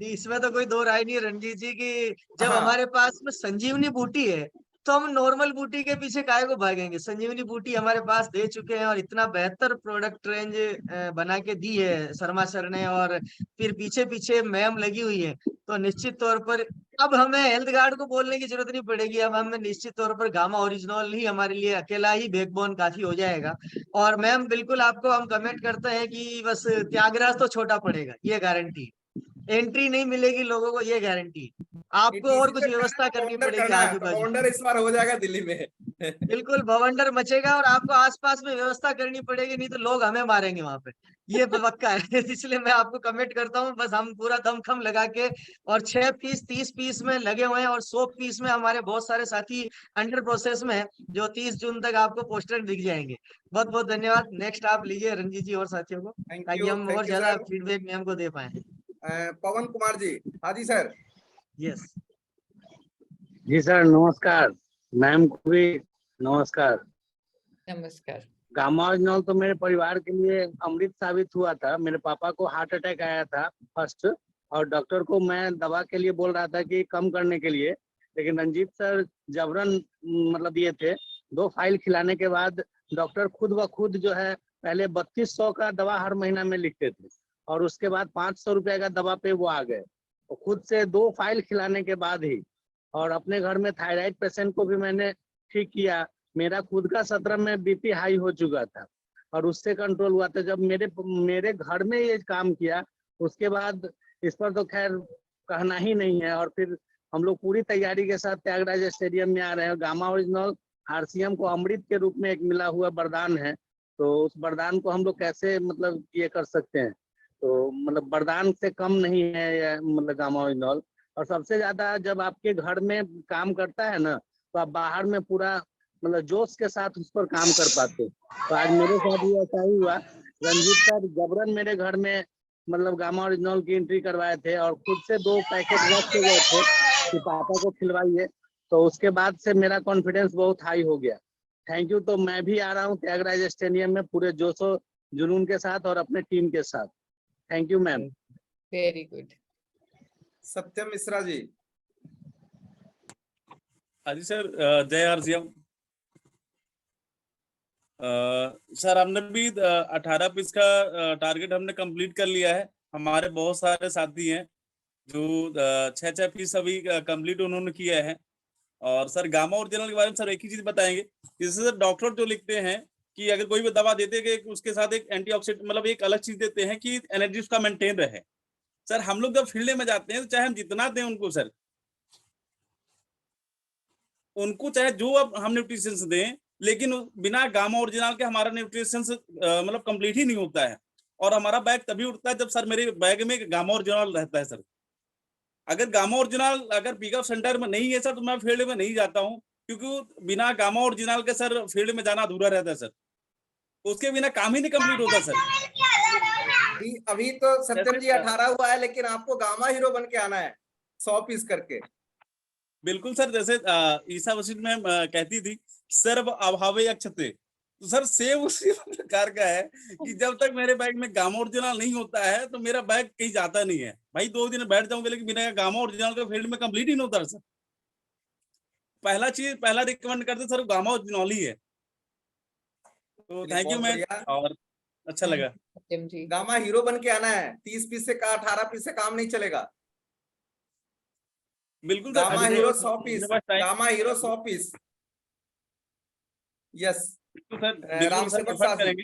इसमें तो कोई दो राय नहीं रणजीत जी की जब हाँ। हमारे पास में संजीवनी बूटी है तो हम नॉर्मल बूटी के पीछे काहे को भागेंगे। संजीवनी बूटी हमारे पास दे चुके हैं और इतना बेहतर प्रोडक्ट रेंज बना के दी है शर्मा सर ने, और फिर पीछे पीछे मैम लगी हुई है। तो निश्चित तौर पर अब हमें हेल्थ गार्ड को बोलने की जरूरत नहीं पड़ेगी। अब हमें निश्चित तौर पर गामा ओरिजिनल ही हमारे लिए अकेला ही बैकबोन काफी हो जाएगा। और मैम बिल्कुल आपको हम कमेंट करते हैं कि बस त्यागराज तो छोटा पड़ेगा, ये गारंटी। एंट्री नहीं मिलेगी लोगों को, ये गारंटी। आपको और टीसी कुछ पे व्यवस्था करनी बाउंडर पड़ेगी करना है आजू तो बाजू। बाउंडर इस बार हो जाएगा दिल्ली में। बिल्कुल भवंडर मचेगा और आपको आसपास में व्यवस्था करनी पड़ेगी, नहीं तो लोग हमें मारेंगे वहां पे, ये पक्का है। इसलिए मैं आपको कमिट करता हूँ, बस हम पूरा दमखम लगा के, और 6 पीस 30 पीस में लगे हुए हैं और 100 पीस में हमारे बहुत सारे साथी अंडर प्रोसेस में है, जो 30 जून तक आपको पोस्टर दिख जाएंगे। बहुत बहुत धन्यवाद। नेक्स्ट आप लीजिए रणजीत जी और साथियों को, ताकि हम और थैंक यू ज्यादा सर। फीडबैक मैम को दे पाए। पवन कुमार जी। हाँ जी सर। यस जी सर नमस्कार, मैम को भी नमस्कार। नमस्कार। गामा ओरिजिनल तो मेरे परिवार के लिए अमृत साबित हुआ था। मेरे पापा को हार्ट अटैक आया था फर्स्ट, और डॉक्टर को मैं दवा के लिए बोल रहा था कि कम करने के लिए, लेकिन रंजीत सर जबरन मतलब दिए थे। 2 फाइल खिलाने के बाद डॉक्टर खुद ब खुद जो है पहले 3200 का दवा हर महीना में लिखते थे और उसके बाद 500 रुपए का दवा पे वो आ गए, और खुद से 2 फाइल खिलाने के बाद ही। और अपने घर में थायराइड पेशेंट को भी मैंने ठीक किया। मेरा खुद का 17 में बीपी हाई हो चुका था और उससे कंट्रोल हुआ था जब मेरे घर में ये काम किया। उसके बाद इस पर तो खैर कहना ही नहीं है। और फिर हम लोग पूरी तैयारी के साथ त्यागराज स्टेडियम में आ रहे हैं। गामा ओरिजिनल आरसीएम को अमृत के रूप में एक मिला हुआ वरदान है, तो उस वरदान को हम लोग कैसे मतलब ये कर सकते हैं। तो मतलब वरदान से कम नहीं है ये मतलब गामा ओरिजिनल। और सबसे ज्यादा जब आपके घर में काम करता है ना, तो आप बाहर में पूरा मतलब जोश के साथ उस पर काम कर पाते। तो आज मेरे साथ भी ऐसा ही हुआ। रंजीत सर जबरन मेरे घर में मतलब गामा ओरिजिनल की एंट्री करवाए थे और खुद से 2 पैकेट रख के गए थे कि पापा को खिलवाइए। तो उसके बाद से मेरा कॉन्फिडेंस बहुत हाई हो गया। Thank you. तो मैं भी आ रहा हूँ त्यागराज स्टेडियम में पूरे जोशो जुनून के साथ और अपने टीम के साथ। Thank you ma'am. Very good. Satyam Mishra ji. हाँ जी सर, जय आरसीएम। सर हमने भी 18 पीस का टारगेट हमने कंप्लीट कर लिया है। हमारे बहुत सारे साथी हैं जो 6 पीस अभी कंप्लीट उन्होंने किया है। और सर गामा ओरिजिनल के बारे में सर एक ही चीज बताएंगे, जैसे सर डॉक्टर जो लिखते हैं कि अगर कोई भी दवा देते हैं कि उसके साथ एक एंटीऑक्सीडेंट मतलब एक अलग चीज देते हैं कि एनर्जी उसका मेंटेन रहे। सर हम लोग जब फील्ड में जाते हैं तो चाहे हम जितना दें उनको सर, उनको चाहे जो अब हम न्यूट्रिशंस दें, लेकिन बिना गामा ओरिजिनल के हमारा न्यूट्रिशंस मतलब कंप्लीट ही नहीं होता है। और हमारा बैग तभी उठता है जब सर मेरे बैग में गामा ओरिजिनल रहता है। सर अगर गामा ओरिजिनल अगर पिकअप सेंटर में नहीं है सर तो मैं फील्ड में नहीं जाता हूँ, क्योंकि बिना गामा ओरिजिनल के सर फील्ड में जाना अधूरा रहता है सर, उसके बिना काम ही नहीं कंप्लीट होता सर। अभी तो सत्यम जी 18 हुआ है, लेकिन आपको गामा हीरो बन के आना है 100 पीस करके। बिल्कुल सर, जैसे ईसा मसीह में कहती थी सर्व अभावे अक्षते, तो सर सेम उसी प्रकार का है कि जब तक मेरे बैग में गामा ओरिजिनल नहीं होता है तो मेरा बैग कहीं जाता नहीं है। भाई 2 दिन बैठ जाऊंगा लेकिन बिना गामा ओरिजिनल के फील्ड में कंप्लीट ही नहीं होता सर। पहला रिकमेंड करते सर गामा ओरिजिनल ही है। तो चलिए, थैंक यू बहुत मैम, बढ़िया। और अच्छा लगा। सत्यम जी। गामा हीरो बन के आना है, 30 पीस से 18 पीस से काम नहीं चलेगा। बिल्कुल सर, गामा अभी हीरो तो 100 मेरे पीस, पास time. Gama hero 100 piece. Yes, बिल्कुल सर, बिल्कुल राम सर, सेवक एफर्ट साहब जी। करेंगे।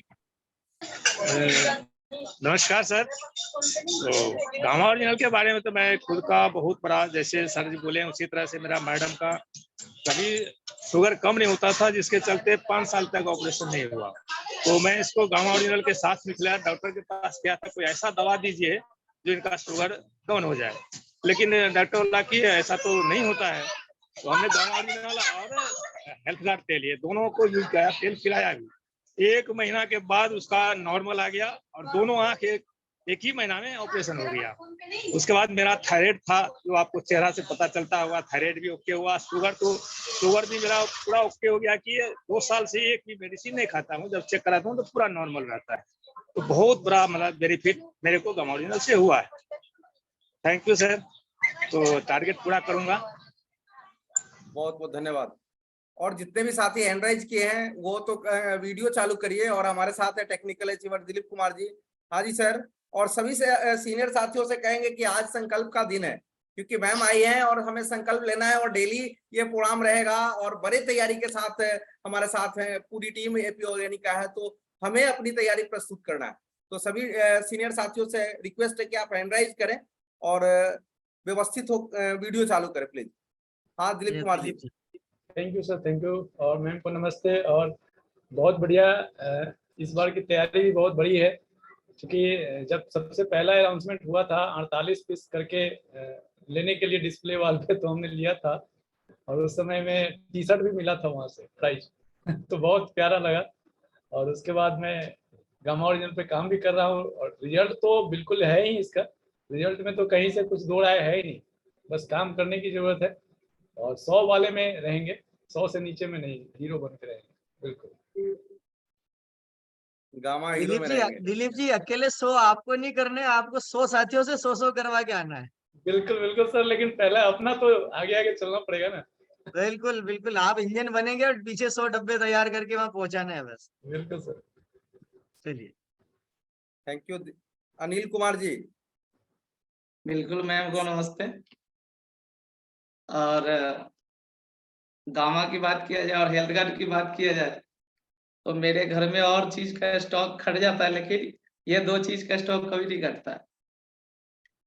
नमस्कार सर। तो गामा ओरिजिनल के बारे में तो मैं खुद का बहुत बड़ा, जैसे सर जी बोले उसी तरह से मेरा मैडम का कभी शुगर कम नहीं होता था, जिसके चलते 5 साल तक ऑपरेशन नहीं हुआ। तो मैं इसको गामा ओरिजिनल के साथ निकला, डॉक्टर के पास गया था, कोई ऐसा दवा दीजिए जो इनका शुगर कम हो जाए, लेकिन डॉक्टर बोला कि ऐसा तो नहीं होता है। तो हमने गामा ओरिजिनल और हेल्थ गार्ड तेल, ये दोनों को यूज किया, तेल खिलाया भी। 1 महीना के बाद उसका नॉर्मल आ गया और दोनों आंख एक ही महीना में ऑपरेशन हो गया। उसके बाद मेरा थायराइड था, जो आपको चेहरा से पता चलता होगा, थायराइड भी ओके हुआ। शुगर भी मेरा पूरा ओके हो गया कि 2 साल से एक भी मेडिसिन नहीं खाता हूँ, जब चेक कराता हूँ तो पूरा नॉर्मल रहता है। तो बहुत बड़ा मतलब बेनिफिट मेरे को गामा ओरिजिनल से हुआ है। Thank you sir. तो टारगेट पूरा करूंगा। बहुत बहुत धन्यवाद। और जितने भी साथी हैंड राइज किए हैं वो तो वीडियो चालू करिए। और हमारे साथ है टेक्निकल अचीवर दिलीप कुमार जी। हाँ जी सर। और सभी से सीनियर साथियों से कहेंगे कि आज संकल्प का दिन है, क्योंकि मैम आई हैं और हमें संकल्प लेना है और डेली ये प्रोग्राम रहेगा और बड़े तैयारी के साथ हमारे साथ है पूरी टीम एपी ऑर्गेनिक का है, तो हमें अपनी तैयारी प्रस्तुत करना है। तो सभी सीनियर साथियों से रिक्वेस्ट है कि आप हैंड राइज करें और व्यवस्थित हो वीडियो चालू करें प्लीज। हाँ Dilip Kumar ji. Thank you sir, thank you. और मैम को नमस्ते। और बहुत बढ़िया, इस बार की तैयारी भी बहुत बड़ी है, क्योंकि जब सबसे पहला अनाउंसमेंट हुआ था 48 पीस करके लेने के लिए डिस्प्ले वाल पे, तो हमने लिया था और उस समय में टी-शर्ट भी मिला था वहाँ से प्राइज तो बहुत प्यारा लगा। और उसके बाद मैं गामा ओरिजिनल पे काम भी कर रहा हूँ और रिजल्ट तो बिल्कुल है ही। इसका रिजल्ट में तो कहीं से कुछ दो राय है ही नहीं, बस काम करने की जरूरत है और 100 वाले में रहेंगे, 100 से नीचे में नहीं, हीरो बन के रहेंगे। बिल्कुल गामा हीरो में रहेंगे। दिलीप जी अकेले 100 आपको नहीं करने, आपको 100 साथियों से 100 करवा के आना है। बिल्कुल बिल्कुल सर, लेकिन पहले अपना तो आगे आगे चलना पड़ेगा ना। बिल्कुल बिल्कुल, आप इंजन बनेंगे और पीछे 100 डब्बे तैयार करके वहां पहुंचाना है बस। बिल्कुल सर। चलिए, थैंक यू अनिल कुमार जी। बिल्कुल मैम को नमस्ते। और गामा की बात किया जाए और हेल्थ गार्ड की बात किया जाए तो मेरे घर में और चीज का स्टॉक घट जाता है, लेकिन ये 2 चीज का स्टॉक कभी नहीं घटता है।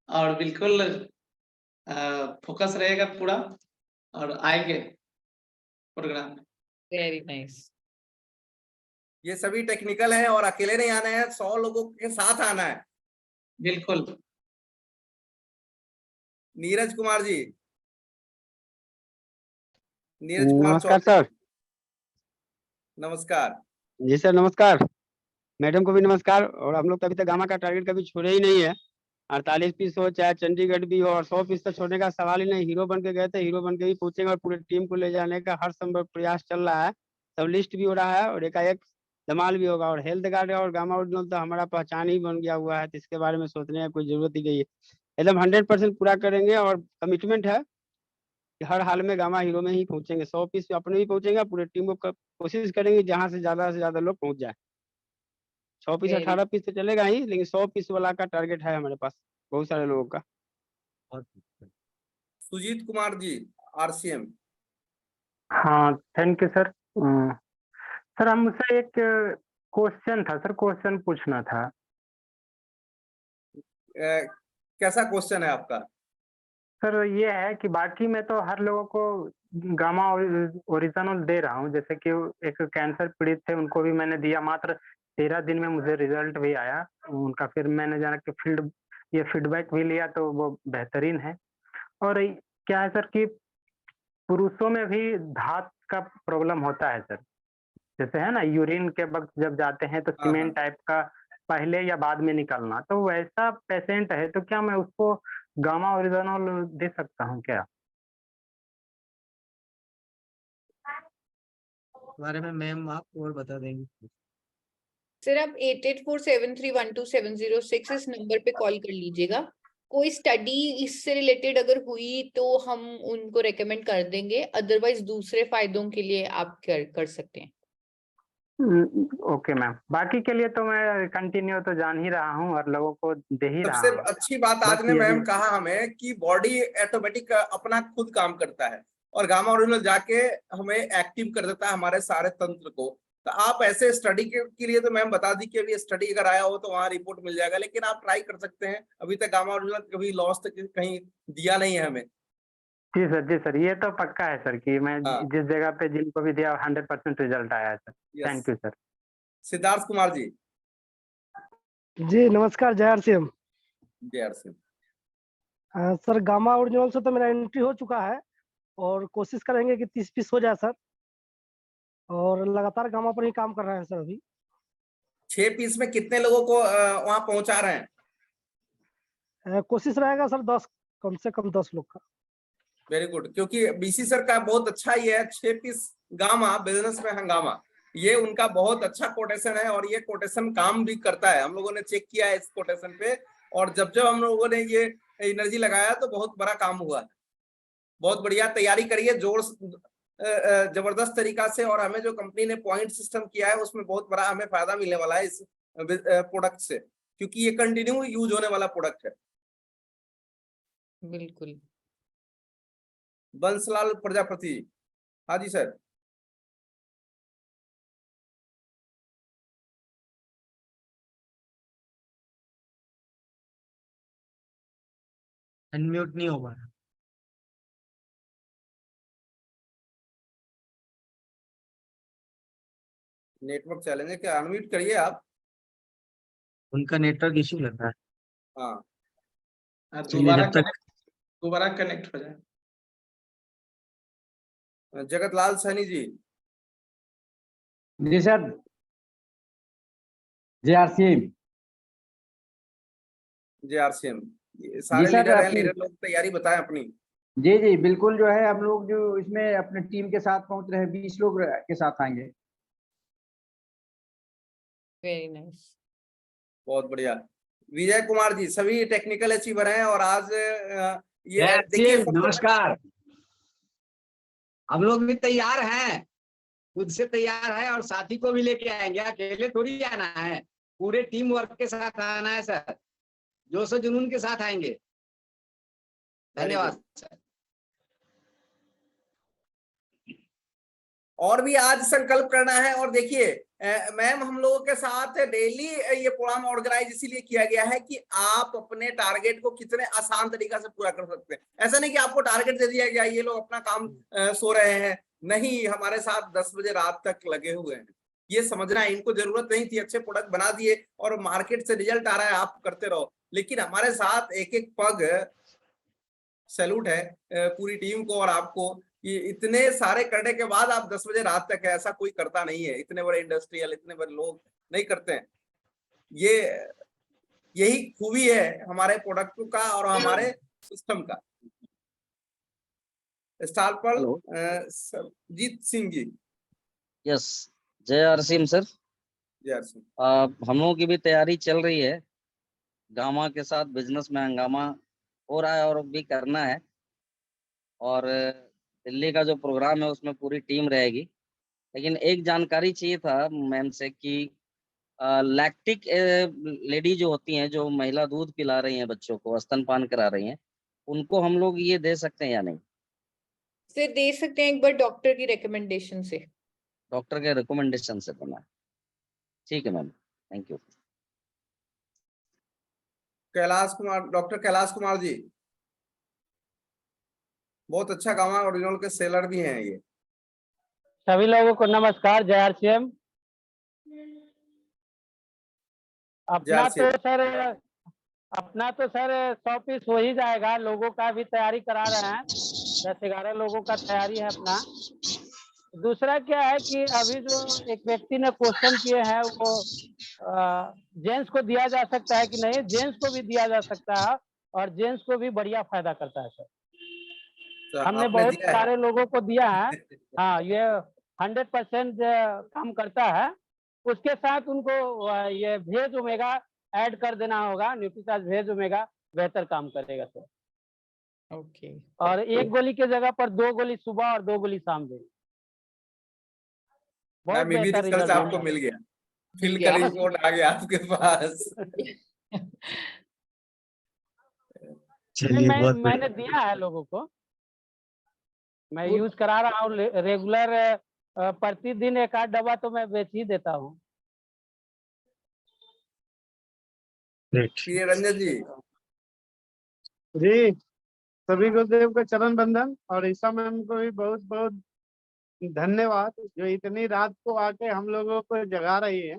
और बिल्कुल फोकस रहेगा पूरा और आएंगे प्रोग्राम में। Very nice. ये सभी टेक्निकल है और अकेले नहीं आना है, 100 लोगों के साथ आना है। बिल्कुल। नीरज कुमार जी। नीरज कुमार नमस्कार चौधरी। सर। नमस्कार। जी सर नमस्कार। मैडम को भी नमस्कार। और हम लोग तो अभी तक गामा का टारगेट कभी छोड़े ही नहीं है। 48 पीस हो चाहे चंडीगढ़ भी हो, और 100 पीस तो छोड़ने का सवाल ही नहीं। हीरो बन के गए थे, हीरो बन के ही पहुंचेंगे और पूरे टीम को ले जाने का हर संभव प्रयास चल रहा है। सब लिस्ट भी हो रहा है और एकाएक धमाल भी होगा। और हेल्थ गार्ड और गामा ओरिजिनल तो हमारा पहचान ही बन गया हुआ है, तो इसके बारे में सोचने की कोई जरूरत ही नहीं है। एकदम 100% पूरा करेंगे और कमिटमेंट है कि हर हाल में गामा हीरो में ही पहुंचेंगे। 100 पीस अपने भी पहुंचेंगे, पूरे टीम को कोशिश करेंगे जहां से ज्यादा लोग पहुंच जाए। 100 पीस वेरी 18 पीस तो चलेगा ही, लेकिन 100 पीस वाला का टारगेट है हमारे पास बहुत सारे लोगों का। सुजीत कुमार जी आरसीएम। हाँ थैंक यू सर। सर हम मुझसे एक क्वेश्चन था सर, क्वेश्चन पूछना था। कैसा क्वेश्चन है आपका? सर ये है कि बाकी मैं तो हर लोगों को गामा ओरिजिनल दे रहा हूँ, जैसे कि एक कैंसर पीड़ित थे उनको भी मैंने दिया, मात्र 13 दिन में मुझे रिजल्ट भी आया उनका। फिर मैंने जाना कि ये फीडबैक भी लिया तो वो बेहतरीन है। और क्या है सर कि पुरुषों में भी धात का प्रॉब्लम होता है सर, जैसे है ना यूरिन के वक्त जब जाते हैं तो हाँ, सीमेंट टाइप का पहले या बाद में निकलना, तो वैसा पेशेंट है तो क्या मैं उसको गामा ओरिजिनल दे सकता हूँ क्या? बारे में मैम आप और बता देंगे। सर आप 8847312706 इस नंबर पे कॉल कर लीजिएगा। कोई स्टडी इससे रिलेटेड अगर हुई तो हम उनको रेकमेंड कर देंगे, अदरवाइज दूसरे फायदों के लिए आप कर सकते हैं। ओके मैम, बाकी के लिए तो मैं कंटिन्यू तो जान ही रहा हूँ और लोगों को दे ही रहा सबसे हूँ। अच्छी बात आज बस ने ये मैम भी कहा हमें कि बॉडी ऑटोमेटिक अपना खुद काम करता है और गामा ओरिजिनल जाके हमें एक्टिव कर देता है हमारे सारे तंत्र को। तो आप ऐसे स्टडी के लिए तो मैम बता दी कि अभी स्टडी अगर आया हो तो वहाँ रिपोर्ट मिल जाएगा, लेकिन आप ट्राई कर सकते हैं। अभी तक गामा ओरिजिनल कभी लॉस तक कहीं दिया नहीं है हमें। जी सर, ये तो पक्का है सर कि मैं हाँ। जिस जगह पे जिनको भी दिया 100% रिजल्ट आया है सर। Thank you sir. Siddharth Kumar ji. जी नमस्कार, जय आर सी एम। जय R C M. Sir Gama original से तो मेरा एंट्री हो चुका है और कोशिश करेंगे कि 30 पीस हो जाए सर, और लगातार गामा पर ही काम कर रहे हैं सर। अभी 6 पीस में कितने लोगों को वहां पहुंचा रहे हैं? कोशिश रहेगा सर 10, कम से कम 10 लोग का। वेरी गुड, क्योंकि बीसी सर का बहुत अच्छा ये है 6 पीस गामा बिजनेस में हंगामा, ये उनका बहुत अच्छा कोटेशन है और ये कोटेशन काम भी करता है। हम लोगों ने चेक किया है इस कोटेशन पे, और जब जब हम लोगों ने ये एनर्जी लगाया तो बहुत बड़ा काम हुआ है। बहुत बढ़िया तैयारी करिए जोर जबरदस्त तरीका से, और हमें जो कंपनी ने पॉइंट सिस्टम किया है उसमें बहुत बड़ा हमें फायदा मिलने वाला है इस प्रोडक्ट से, क्योंकि ये कंटिन्यू यूज होने वाला प्रोडक्ट है। बिल्कुल। बंसलाल प्रजापति। हाँ जी सर। अनम्यूट नहीं हो पा रहा। नेटवर्क चैलेंज है क्या? अनम्यूट करिए आप। उनका नेटवर्क इश्यू लग रहा है। हाँ चलिए जब तक दोबारा कनेक्ट हो जाए। जगत लाल सैनी जी। जी सर, JRCM। JRCM सारे सर, लीडर हैं, अपनी लीडर लोग तैयारी बताएं अपनी। जी बिल्कुल, जो है हम लोग जो इसमें अपने टीम के साथ पहुंच रहे हैं, 20 लोग के साथ आएंगे। Very nice. बहुत बढ़िया। विजय कुमार जी, सभी टेक्निकल अचीवर हैं और आज ये देखिए नमस्कार। हम लोग भी तैयार हैं, खुद से तैयार है और साथी को भी लेके आएंगे, अकेले थोड़ी आना है, पूरे टीम वर्क के साथ आना है सर, जोश और जुनून के साथ आएंगे। धन्यवाद सर। और भी आज संकल्प करना है। और देखिए मैम, हम लोगों के साथ डेली ये प्रोग्राम ऑर्गेनाइज इसीलिए किया गया है कि आप अपने टारगेट को कितने आसान तरीका से पूरा कर सकते हैं। ऐसा नहीं कि आपको टारगेट दे दिया गया ये लोग अपना काम सो रहे हैं, नहीं, हमारे साथ 10 बजे रात तक लगे हुए हैं। ये समझना है, इनको जरूरत नहीं थी, अच्छे प्रोडक्ट बना दिए और मार्केट से रिजल्ट आ रहा है, आप करते रहो। लेकिन हमारे साथ एक एक पग सैल्यूट है पूरी टीम को और आपको, कि इतने सारे करने के बाद आप 10 बजे रात तक है, ऐसा कोई करता नहीं है, इतने बड़े इंडस्ट्रियल, इतने बड़े लोग नहीं करते हैं। यही खूबी है हमारे प्रोडक्ट का और हमारे सिस्टम का। स्टार पर Sarjeet Singh ji. Yes, JRCM sir. हम लोगों की भी तैयारी चल रही है, गामा के साथ बिजनेस में हंगामा हो रहा है और भी करना है। और दिल्ली का जो प्रोग्राम है उसमें पूरी टीम रहेगी। लेकिन एक जानकारी चाहिए था मैम से कि लैक्टिक लेडी जो होती हैं, जो महिला दूध पिला रही हैं बच्चों को, स्तनपान करा रही हैं, उनको हम लोग ये दे सकते हैं या नहीं? से दे सकते हैं, एक बार डॉक्टर की रिकमेंडेशन से। डॉक्टर के रिकमेंडेशन से देना है। ठीक है ma'am, thank you. Kailash Kumar, doctor Kailash Kumar ji, बहुत अच्छा गामा ओरिजिनल के सेलर भी हैं ये। सभी लोगों को नमस्कार, JRCM। अपना तो सर 100 पीस हो ही जाएगा, लोगों का भी तैयारी करा रहे हैं, 10-11 लोगों का तैयारी है अपना। दूसरा क्या है कि अभी जो एक व्यक्ति ने क्वेश्चन किए हैं वो जेंट्स को दिया जा सकता है कि नहीं? जेंट्स को भी दिया जा सकता है और जेंट्स को भी बढ़िया फायदा करता है सर। हमने बहुत सारे लोगों को दिया है। हाँ, ये 100% काम करता है, उसके साथ उनको ये भेज ओमेगा ऐड कर देना होगा। न्यूट्रीचार्ज भेज ओमेगा बेहतर काम करेगा सर। ओके। और एक गोली के जगह पर 2 गोली सुबह और 2 गोली शाम देंगे। बहुत मैम ये भी बेहतर रिजल्ट रिजल्ट आपको मिल गया, मिल फिल का गया। रिपोर्ट आ गया आपके पास। चलिए बहुत बढ़िया। मैंने दिया है लोगों को, मैं Good. यूज करा रहा हूँ रेगुलर। प्रतिदिन 1 आध डब्बा तो मैं बेच ही देता हूँ। प्रिय रंजन जी। जी, सभी गुरुदेव का चरण बंदन और ईसा मैम को भी बहुत बहुत धन्यवाद, जो इतनी रात को आके हम लोगों को जगा रही है।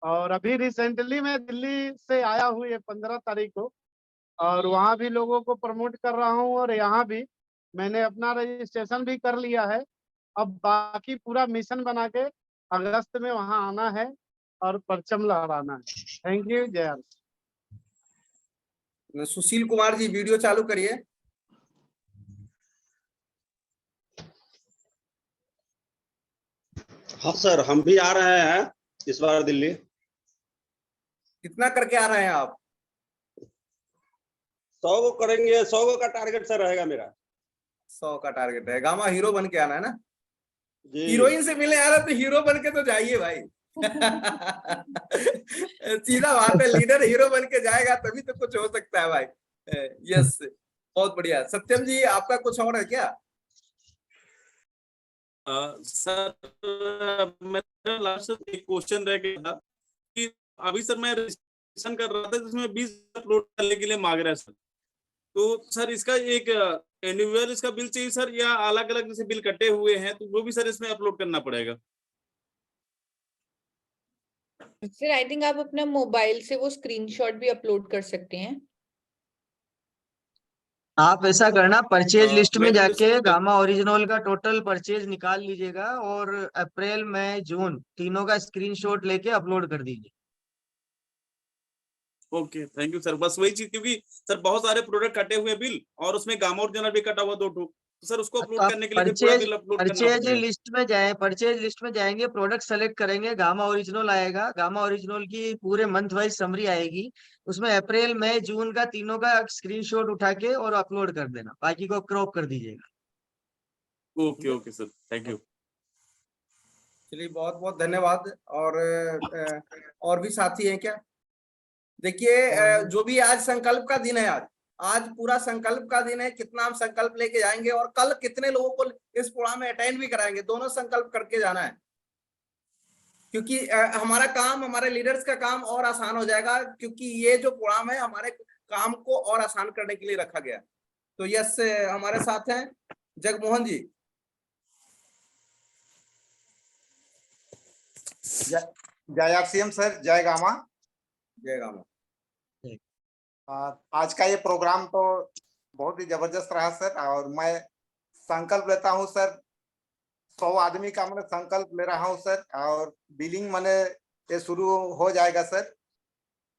और अभी रिसेंटली मैं दिल्ली से आया हूँ ये 15 तारीख को, और वहाँ भी लोगों को प्रमोट कर रहा हूँ, और यहाँ भी मैंने अपना रजिस्ट्रेशन भी कर लिया है। अब बाकी पूरा मिशन बना के अगस्त में वहाँ आना है और परचम लहराना है। Thank you. जय हिंद। सुशील कुमार जी वीडियो चालू करिए। हाँ सर, हम भी आ रहे हैं इस बार दिल्ली। कितना करके आ रहे हैं आप? 100 को करेंगे, 100 का टारगेट सर रहेगा मेरा। 100 का टारगेट है। गामा हीरो बन के आना है ना जी। हीरोइन से मिले आ रहे तो हीरो बन के तो जाइए भाई। सीधा बात है, लीडर हीरो बन के जाएगा तभी तो कुछ हो सकता है भाई। यस, बहुत बढ़िया। सत्यम जी आपका कुछ और है क्या? सर मेरा लास्ट एक क्वेश्चन रह गया था कि अभी सर मैं रजिस्ट्रेशन कर रहा था जिसमें 20 अपलोड करने के लिए मांग रहा है सर, तो सर इसका एक एनुअल इसका बिल चाहिए सर, या अलग अलग जैसे बिल कटे हुए हैं तो वो भी सर इसमें अपलोड करना पड़ेगा? सर आई थिंक आप अपना मोबाइल से वो स्क्रीनशॉट भी अपलोड कर सकते हैं। आप ऐसा करना, परचेज लिस्ट में मैं जाके गामा ओरिजिनल का टोटल परचेज निकाल लीजिएगा और अप्रैल मई जून तीनों का स्क्रीनशॉट लेके अपलोड कर दीजिए। Okay, thank you sir. बस वही चीज, क्योंकि सर बहुत सारे प्रोडक्ट कटे हुए बिल और उसमें गामा ओरिजिनल भी कटा हुआ 2 ठो, तो सर उसको अपलोड करने के लिए फिर पूरा बिल अपलोड करना परचेज पड़ेगा। लिस्ट में जाए, परचेज लिस्ट में जाएंगे, प्रोडक्ट सेलेक्ट करेंगे, गामा ओरिजिनल आएगा, गामा ओरिजिनल की पूरे मंथ वाइज समरी आएगी, उसमें अप्रैल मई जून का तीनों का स्क्रीनशॉट उठा के और अपलोड कर देना, बाकी को क्रॉप कर दीजिएगा। Okay okay sir, thank you. चलिए बहुत बहुत धन्यवाद। और भी साथी हैं क्या? देखिए जो भी आज संकल्प का दिन है, आज पूरा संकल्प का दिन है। कितना हम संकल्प लेके जाएंगे और कल कितने लोगों को इस प्रोग्राम में अटेंड भी कराएंगे, दोनों संकल्प करके जाना है। क्योंकि हमारा काम, हमारे लीडर्स का काम और आसान हो जाएगा, क्योंकि ये जो प्रोग्राम है हमारे काम को और आसान करने के लिए रखा गया। तो यस, हमारे साथ हैं जगमोहन जी। जय आरसीएम सर, जय गामा। जय गामा। आज का ये प्रोग्राम तो बहुत ही जबरदस्त रहा सर, और मैं संकल्प लेता हूँ सर, 100 आदमी का मैंने संकल्प ले रहा हूँ सर, और बिलिंग मैंने ये शुरू हो जाएगा सर,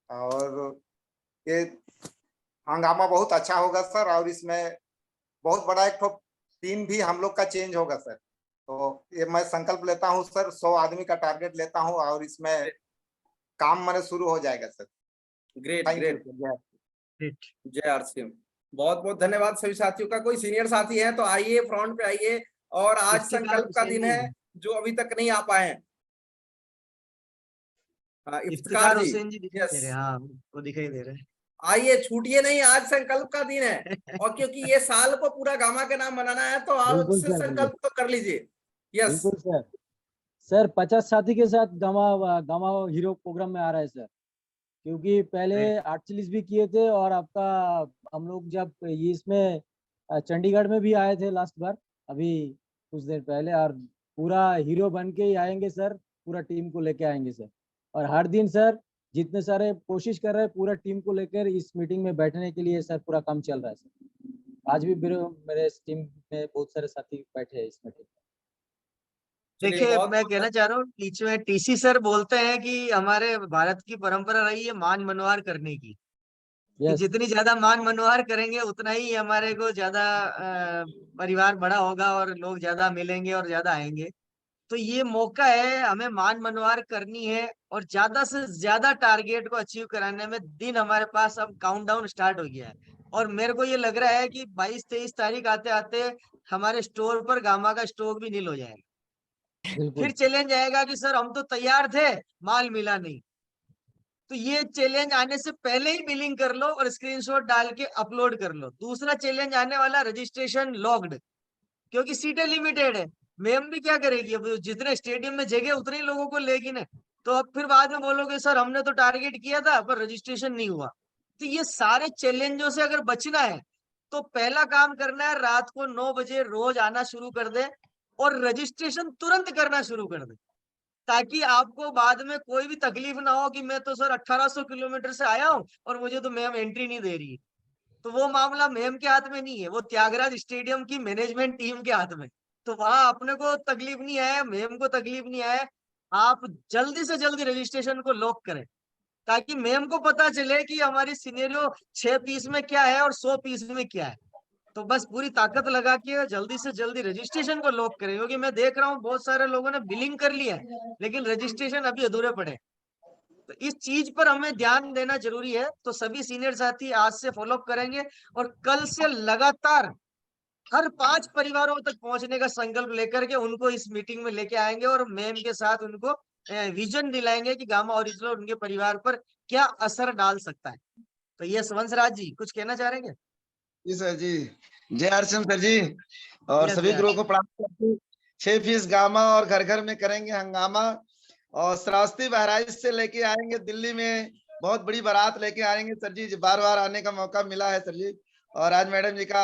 और ये हंगामा बहुत अच्छा होगा सर, और इसमें बहुत बड़ा एक टीम भी हम लोग का चेंज होगा सर। तो ये मैं संकल्प लेता हूँ सर, 100 आदमी का टारगेट लेता हूँ, और इसमें काम मैंने शुरू हो जाएगा सर। Great great. जय आरसीएम। बहुत बहुत धन्यवाद सभी साथियों का। कोई सीनियर साथी है तो आइए, फ्रंट पे आइए। और आज संकल्प का दिन है, जो अभी तक नहीं आ पाए हैं। इफ्तिकार जी, हाँ वो दिखाई दे रहा है। आइए, छूटिए नहीं, आज संकल्प का दिन है। और क्योंकि ये साल को पूरा गामा के नाम बनाना है तो आप से संकल्प तो कर लीजिए। यस बिल्कुल सर 50 साथी के साथ गामा हीरो प्रोग्राम में आ रहा है सर, क्योंकि पहले 48 भी किए थे, और आपका हम लोग जब ये इसमें चंडीगढ़ में भी आए थे लास्ट बार अभी कुछ देर पहले, और पूरा हीरो बन के ही आएंगे सर, पूरा टीम को लेके आएंगे सर। और हर दिन सर जितने सारे कोशिश कर रहे हैं पूरा टीम को लेकर इस मीटिंग में बैठने के लिए सर, पूरा काम चल रहा है सर। आज भी मेरे टीम में बहुत सारे साथी बैठे हैं इस मीटिंग में। देखिए मैं कहना चाह रहा हूँ, बीच में टीसी सर बोलते हैं कि हमारे भारत की परंपरा रही है मान मनोहार करने की, कि जितनी ज्यादा मान मनोहार करेंगे उतना ही हमारे को ज्यादा परिवार बड़ा होगा और लोग ज्यादा मिलेंगे और ज्यादा आएंगे। तो ये मौका है, हमें मान मनवार करनी है और ज्यादा से ज्यादा टारगेट को अचीव कराने में दिन हमारे पास अब काउंटडाउन स्टार्ट हो गया है। और मेरे को ये लग रहा है कि 22-23 तारीख आते आते हमारे स्टोर पर गामा का स्टॉक भी नील हो जाएगा। फिर चैलेंज आएगा कि सर हम तो तैयार थे, माल मिला नहीं। तो ये चैलेंज आने से पहले ही बिलिंग कर लो और स्क्रीनशॉट डाल के अपलोड कर लो। दूसरा चैलेंज आने वाला, रजिस्ट्रेशन लॉक्ड, क्योंकि सीटें लिमिटेड है। मैम भी क्या करेगी, अब जितने स्टेडियम में जगह उतने ही लोगों को लेगी ना। तो अब फिर बाद में बोलोगे सर हमने तो टारगेट किया था पर रजिस्ट्रेशन नहीं हुआ। तो ये सारे चैलेंजों से अगर बचना है तो पहला काम करना है, रात को 9 बजे रोज आना शुरू कर दे और रजिस्ट्रेशन तुरंत करना शुरू कर दे, ताकि आपको बाद में कोई भी तकलीफ ना हो कि मैं तो सर 1800 किलोमीटर से आया हूँ और मुझे तो मैम एंट्री नहीं दे रही है। तो वो मामला मैम के हाथ में नहीं है, वो त्यागराज स्टेडियम की मैनेजमेंट टीम के हाथ में। तो वहां अपने को तकलीफ नहीं है, मैम को तकलीफ नहीं है। आप जल्दी से जल्दी रजिस्ट्रेशन को लॉक करें, ताकि मैम को पता चले कि हमारी सिनेरियो 6 पीस में क्या है और 100 पीस में क्या है। तो बस पूरी ताकत लगा के जल्दी से जल्दी रजिस्ट्रेशन को लॉक करें, क्योंकि मैं देख रहा हूँ बहुत सारे लोगों ने बिलिंग कर लिया है लेकिन रजिस्ट्रेशन अभी अधूरे पड़े। तो इस चीज पर हमें ध्यान देना जरूरी है। तो सभी सीनियर साथी आज से फॉलो अप करेंगे और कल से लगातार हर 5 परिवारों तक पहुंचने का संकल्प लेकर के उनको इस मीटिंग में लेके आएंगे और मैम के साथ उनको विजन दिलाएंगे कि गामा ओरिजिनल उनके परिवार पर क्या असर डाल सकता है। तो ये वंशराज जी कुछ कहना चाह रहे हैं? जी सर जी, जय हरसिम सर जी, और सभी गुरुओं को प्रणाम करती हूँ। 6 फीस गामा और घर घर में करेंगे हंगामा, और श्रावस्ती बहराइच से लेके आएंगे दिल्ली में, बहुत बड़ी बारात लेके आएंगे सर जी। बार बार आने का मौका मिला है सर जी, और आज मैडम जी का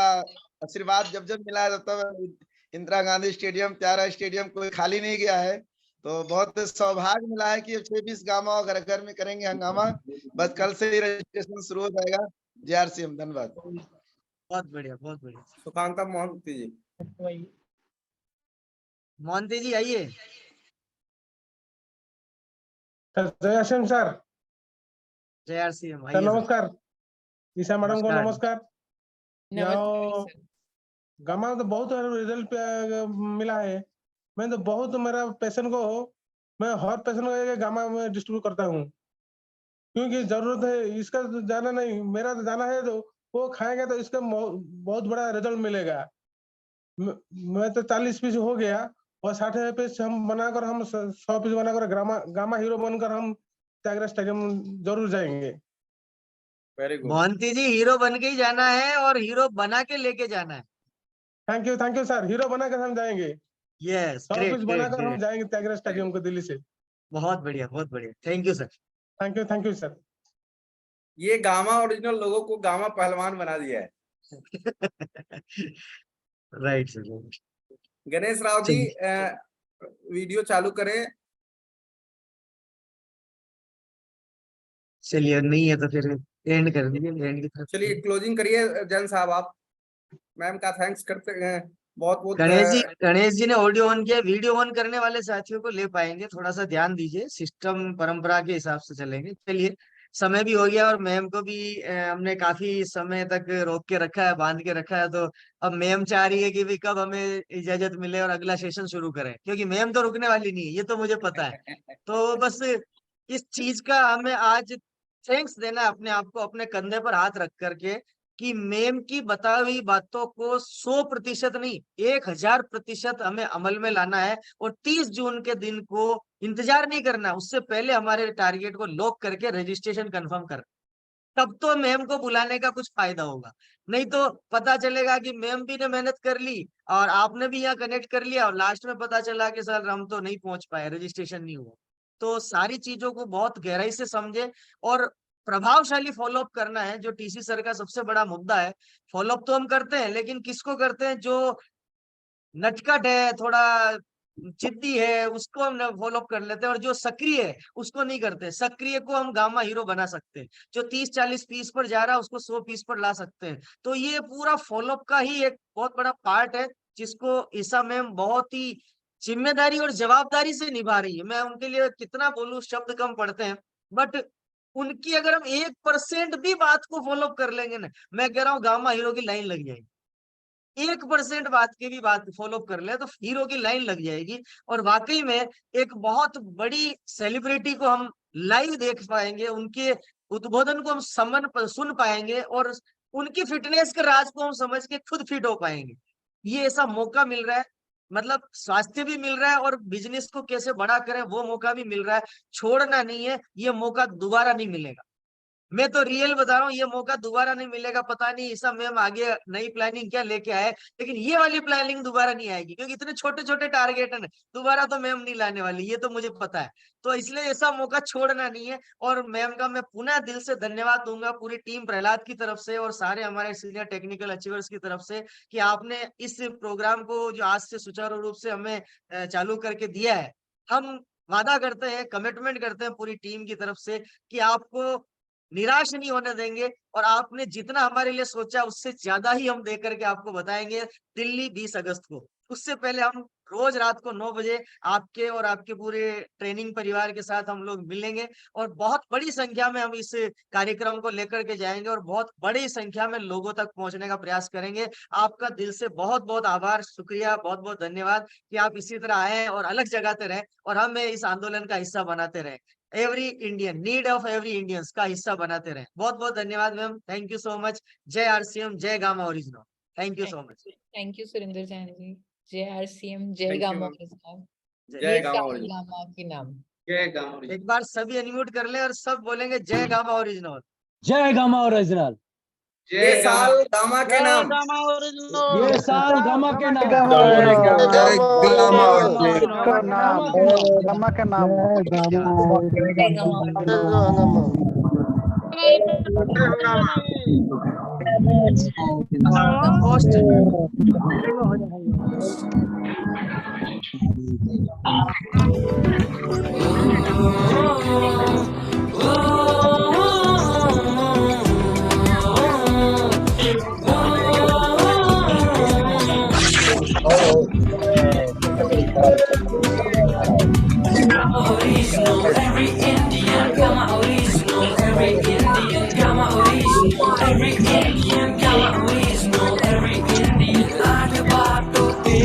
आशीर्वाद जब जब मिला है तब इंदिरा गांधी स्टेडियम, प्यारा स्टेडियम कोई खाली नहीं गया है। तो बहुत सौभाग्य मिला है कि 6 फीस गामा और घर घर में करेंगे हंगामा। बस कल से ही रजिस्ट्रेशन शुरू हो जाएगा। जय हरसिम, धन्यवाद। बहुत बढ़िया, बहुत बढ़िया। सुकांता मोहंती जी, मोहंती जी आइए। जय सिंह सर। जय आरसीएम सर नमस्कार। ईशा मैडम को नमस्कार। नमस्कार। गामा तो बहुत रिजल्ट मिला है। मैं तो बहुत, मेरा पेशेंट को, मैं हर पेशेंट को गामा में डिस्ट्रीब्यूट करता हूँ, क्योंकि जरूरत है। इसका तो जाना नहीं, मेरा तो जाना है, तो वो खाएगा तो इसका बहुत बड़ा रिजल्ट मिलेगा। मैं तो 40 पीस हो गया और 60 पीस हम बनाकर, हम 100 पीस बनाकर गामा हीरो बनकर हम त्यागराज स्टेडियम जरूर जाएंगे। Very good. Mohanty ji, hero बन के ही जाना है और हीरो बना के लेके जाना है। Thank you sir. हीरो बनाकर हम जाएंगे। यस, 100 ग्रेट पीस ग्रेट बनाकर हम ग्रेट। जाएंगे त्यागराज स्टेडियम को दिल्ली से। बहुत बढ़िया, बहुत बढ़िया। Thank you sir. Thank you sir. ये गामा ओरिजिनल लोगों को गामा पहलवान बना दिया है। Right sir. Ganesh Rao ji video चालू करें। चलिए, नहीं है तो फिर एंड कर दीजिए, एंड की तरफ। चलिए क्लोजिंग करिए जैन साहब। आप मैम का थैंक्स करते हैं बहुत बहुत। गणेश जी ने ऑडियो ऑन किया, वीडियो ऑन करने वाले साथियों को ले पाएंगे, थोड़ा सा ध्यान दीजिए, सिस्टम परंपरा के हिसाब से चलेंगे। चलिए, समय भी हो गया और मैम को भी हमने काफी समय तक रोक के रखा है, बांध के रखा है। तो अब मैम चाह रही है कि भी कब हमें इजाजत मिले और अगला सेशन शुरू करें, क्योंकि मैम तो रुकने वाली नहीं है, ये तो मुझे पता है। तो बस इस चीज का हमें आज थैंक्स देना है अपने आप को, अपने कंधे पर हाथ रख करके, कि मैम की बताई हुई बातों को 100% नहीं 1000% हमें अमल में लाना है। और 30 जून के दिन को इंतजार नहीं करना, उससे पहले हमारे टारगेट को लॉक करके रजिस्ट्रेशन कंफर्म कर, तब तो मैम को बुलाने का कुछ फायदा होगा। नहीं तो पता चलेगा कि मैम भी ने मेहनत कर ली और आपने भी यहाँ कनेक्ट कर लिया और लास्ट में पता चला कि सर हम तो नहीं पहुंच पाए, रजिस्ट्रेशन नहीं हुआ। तो सारी चीजों को बहुत गहराई से समझे और प्रभावशाली फॉलोअप करना है, जो टीसी सर का सबसे बड़ा मुद्दा है। फॉलोअप तो हम करते हैं, लेकिन किसको करते हैं? जो नटखट है, थोड़ा जिद्दी है, उसको हम फॉलोअप कर लेते हैं, और जो सक्रिय है उसको नहीं करते। सक्रिय को हम गामा हीरो बना सकते हैं, जो 30-40 पीस पर जा रहा है उसको 100 पीस पर ला सकते हैं। तो ये पूरा फॉलोअप का ही एक बहुत बड़ा पार्ट है, जिसको ईसा मैम बहुत ही जिम्मेदारी और जवाबदारी से निभा रही है। मैं उनके लिए कितना बोलूं, शब्द कम पड़ते हैं, बट उनकी अगर हम 1% भी बात को फॉलो कर लेंगे ना, मैं कह रहा हूँ गामा हीरो की लाइन लग जाएगी। 1% बात की भी बात फॉलो कर ले तो हीरो की लाइन लग जाएगी, और वाकई में एक बहुत बड़ी सेलिब्रिटी को हम लाइव देख पाएंगे, उनके उद्बोधन को हम सुन पाएंगे, और उनकी फिटनेस के राज को हम समझ के खुद फिट हो पाएंगे। ये ऐसा मौका मिल रहा है, मतलब स्वास्थ्य भी मिल रहा है और बिजनेस को कैसे बड़ा करें वो मौका भी मिल रहा है। छोड़ना नहीं है, ये मौका दोबारा नहीं मिलेगा। मैं तो रियल बता रहा हूँ, ये मौका दोबारा नहीं मिलेगा। पता नहीं ईसा मैम आगे नई प्लानिंग क्या लेके आए, लेकिन ये वाली प्लानिंग दोबारा नहीं आएगी, क्योंकि इतने छोटे छोटे टारगेट है, दोबारा तो मैम नहीं लाने वाली, ये तो मुझे पता है। तो इसलिए ऐसा मौका छोड़ना नहीं है। और मैम का मैं पुनः दिल से धन्यवाद दूंगा पूरी टीम प्रहलाद की तरफ से और सारे हमारे सीनियर टेक्निकल अचीवर्स की तरफ से, कि आपने इस प्रोग्राम को जो आज से सुचारू रूप से हमें चालू करके दिया है। हम वादा करते हैं, कमिटमेंट करते हैं पूरी टीम की तरफ से कि आपको निराश नहीं होने देंगे, और आपने जितना हमारे लिए सोचा उससे ज्यादा ही हम दे करके आपको बताएंगे दिल्ली 20 अगस्त को। उससे पहले हम रोज रात को 9 बजे आपके और आपके पूरे ट्रेनिंग परिवार के साथ हम लोग मिलेंगे, और बहुत बड़ी संख्या में हम इस कार्यक्रम को लेकर के जाएंगे और बहुत बड़ी संख्या में लोगों तक पहुंचने का प्रयास करेंगे। आपका दिल से बहुत बहुत आभार, शुक्रिया, बहुत बहुत धन्यवाद कि आप इसी तरह आए और अलग जगाते रहे और हमें इस आंदोलन का हिस्सा बनाते रहे। Every Indian, need of every Indians का हिस्सा बनाते रहे। बहुत बहुत धन्यवाद ma'am, thank you so much. जय आरसीएम, जय Gama original, thank you so much. Thank you Surendra Jain ji. जय आरसीएम, जय गामा ओरिजिनल, जय गामा ओरिजिनल। गामा के नाम। जय गामा ओरिजिनल। एक बार सभी अनम्यूट कर ले और सब बोलेंगे जय गामा ओरिजिनल। जय गामा ओरिजिनल। ये साल गामा के नाम। ये साल गामा के नाम। गामा के नाम। Every Indian, Gamma original. Every Indian, Gamma original. Every Indian, Gamma original. Every Indian, आठ बातों पे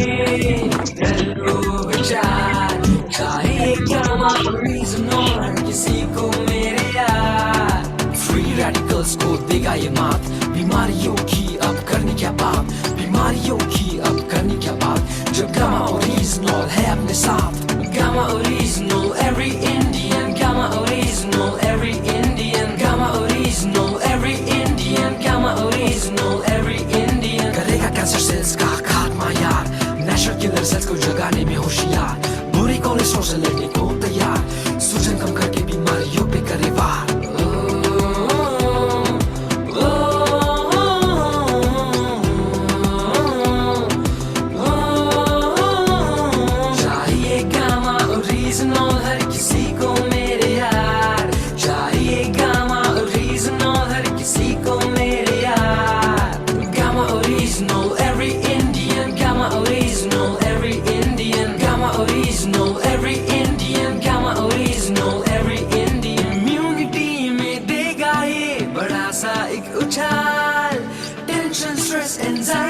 करो विचार। चाहे Gamma original, हर किसी को मेरे यार। Free radicals को देगा ये मात, बीमारियों की अब करनी क्या बात, बीमारियों की अब करनी क्या बात, जब Gamma original है अपने साथ। Gamma original, every Indian, Gamma original, every Indian, Gamma original, every Indian, Gamma original, every Indian। करेगा कैंसर सेल्स का खात्मा यार, नेचुरल किलर सेल्स को जगाने में होशियार, बुरी कोलेस्ट्रॉल से लड़ने को तैयार, सूजन कम करके बीमारियों पे करे वार। हर किसी को मेरे यार, चाहिए Gamma original, हर किसी को मेरे यार। Gamma original, every Indian, Gamma original, every Indian, Gamma original, every Indian, Gamma original, every Indian। Immunity में देगा ये बड़ा सा एक उछाल, टेंशन, स्ट्रेस, एंजाइटी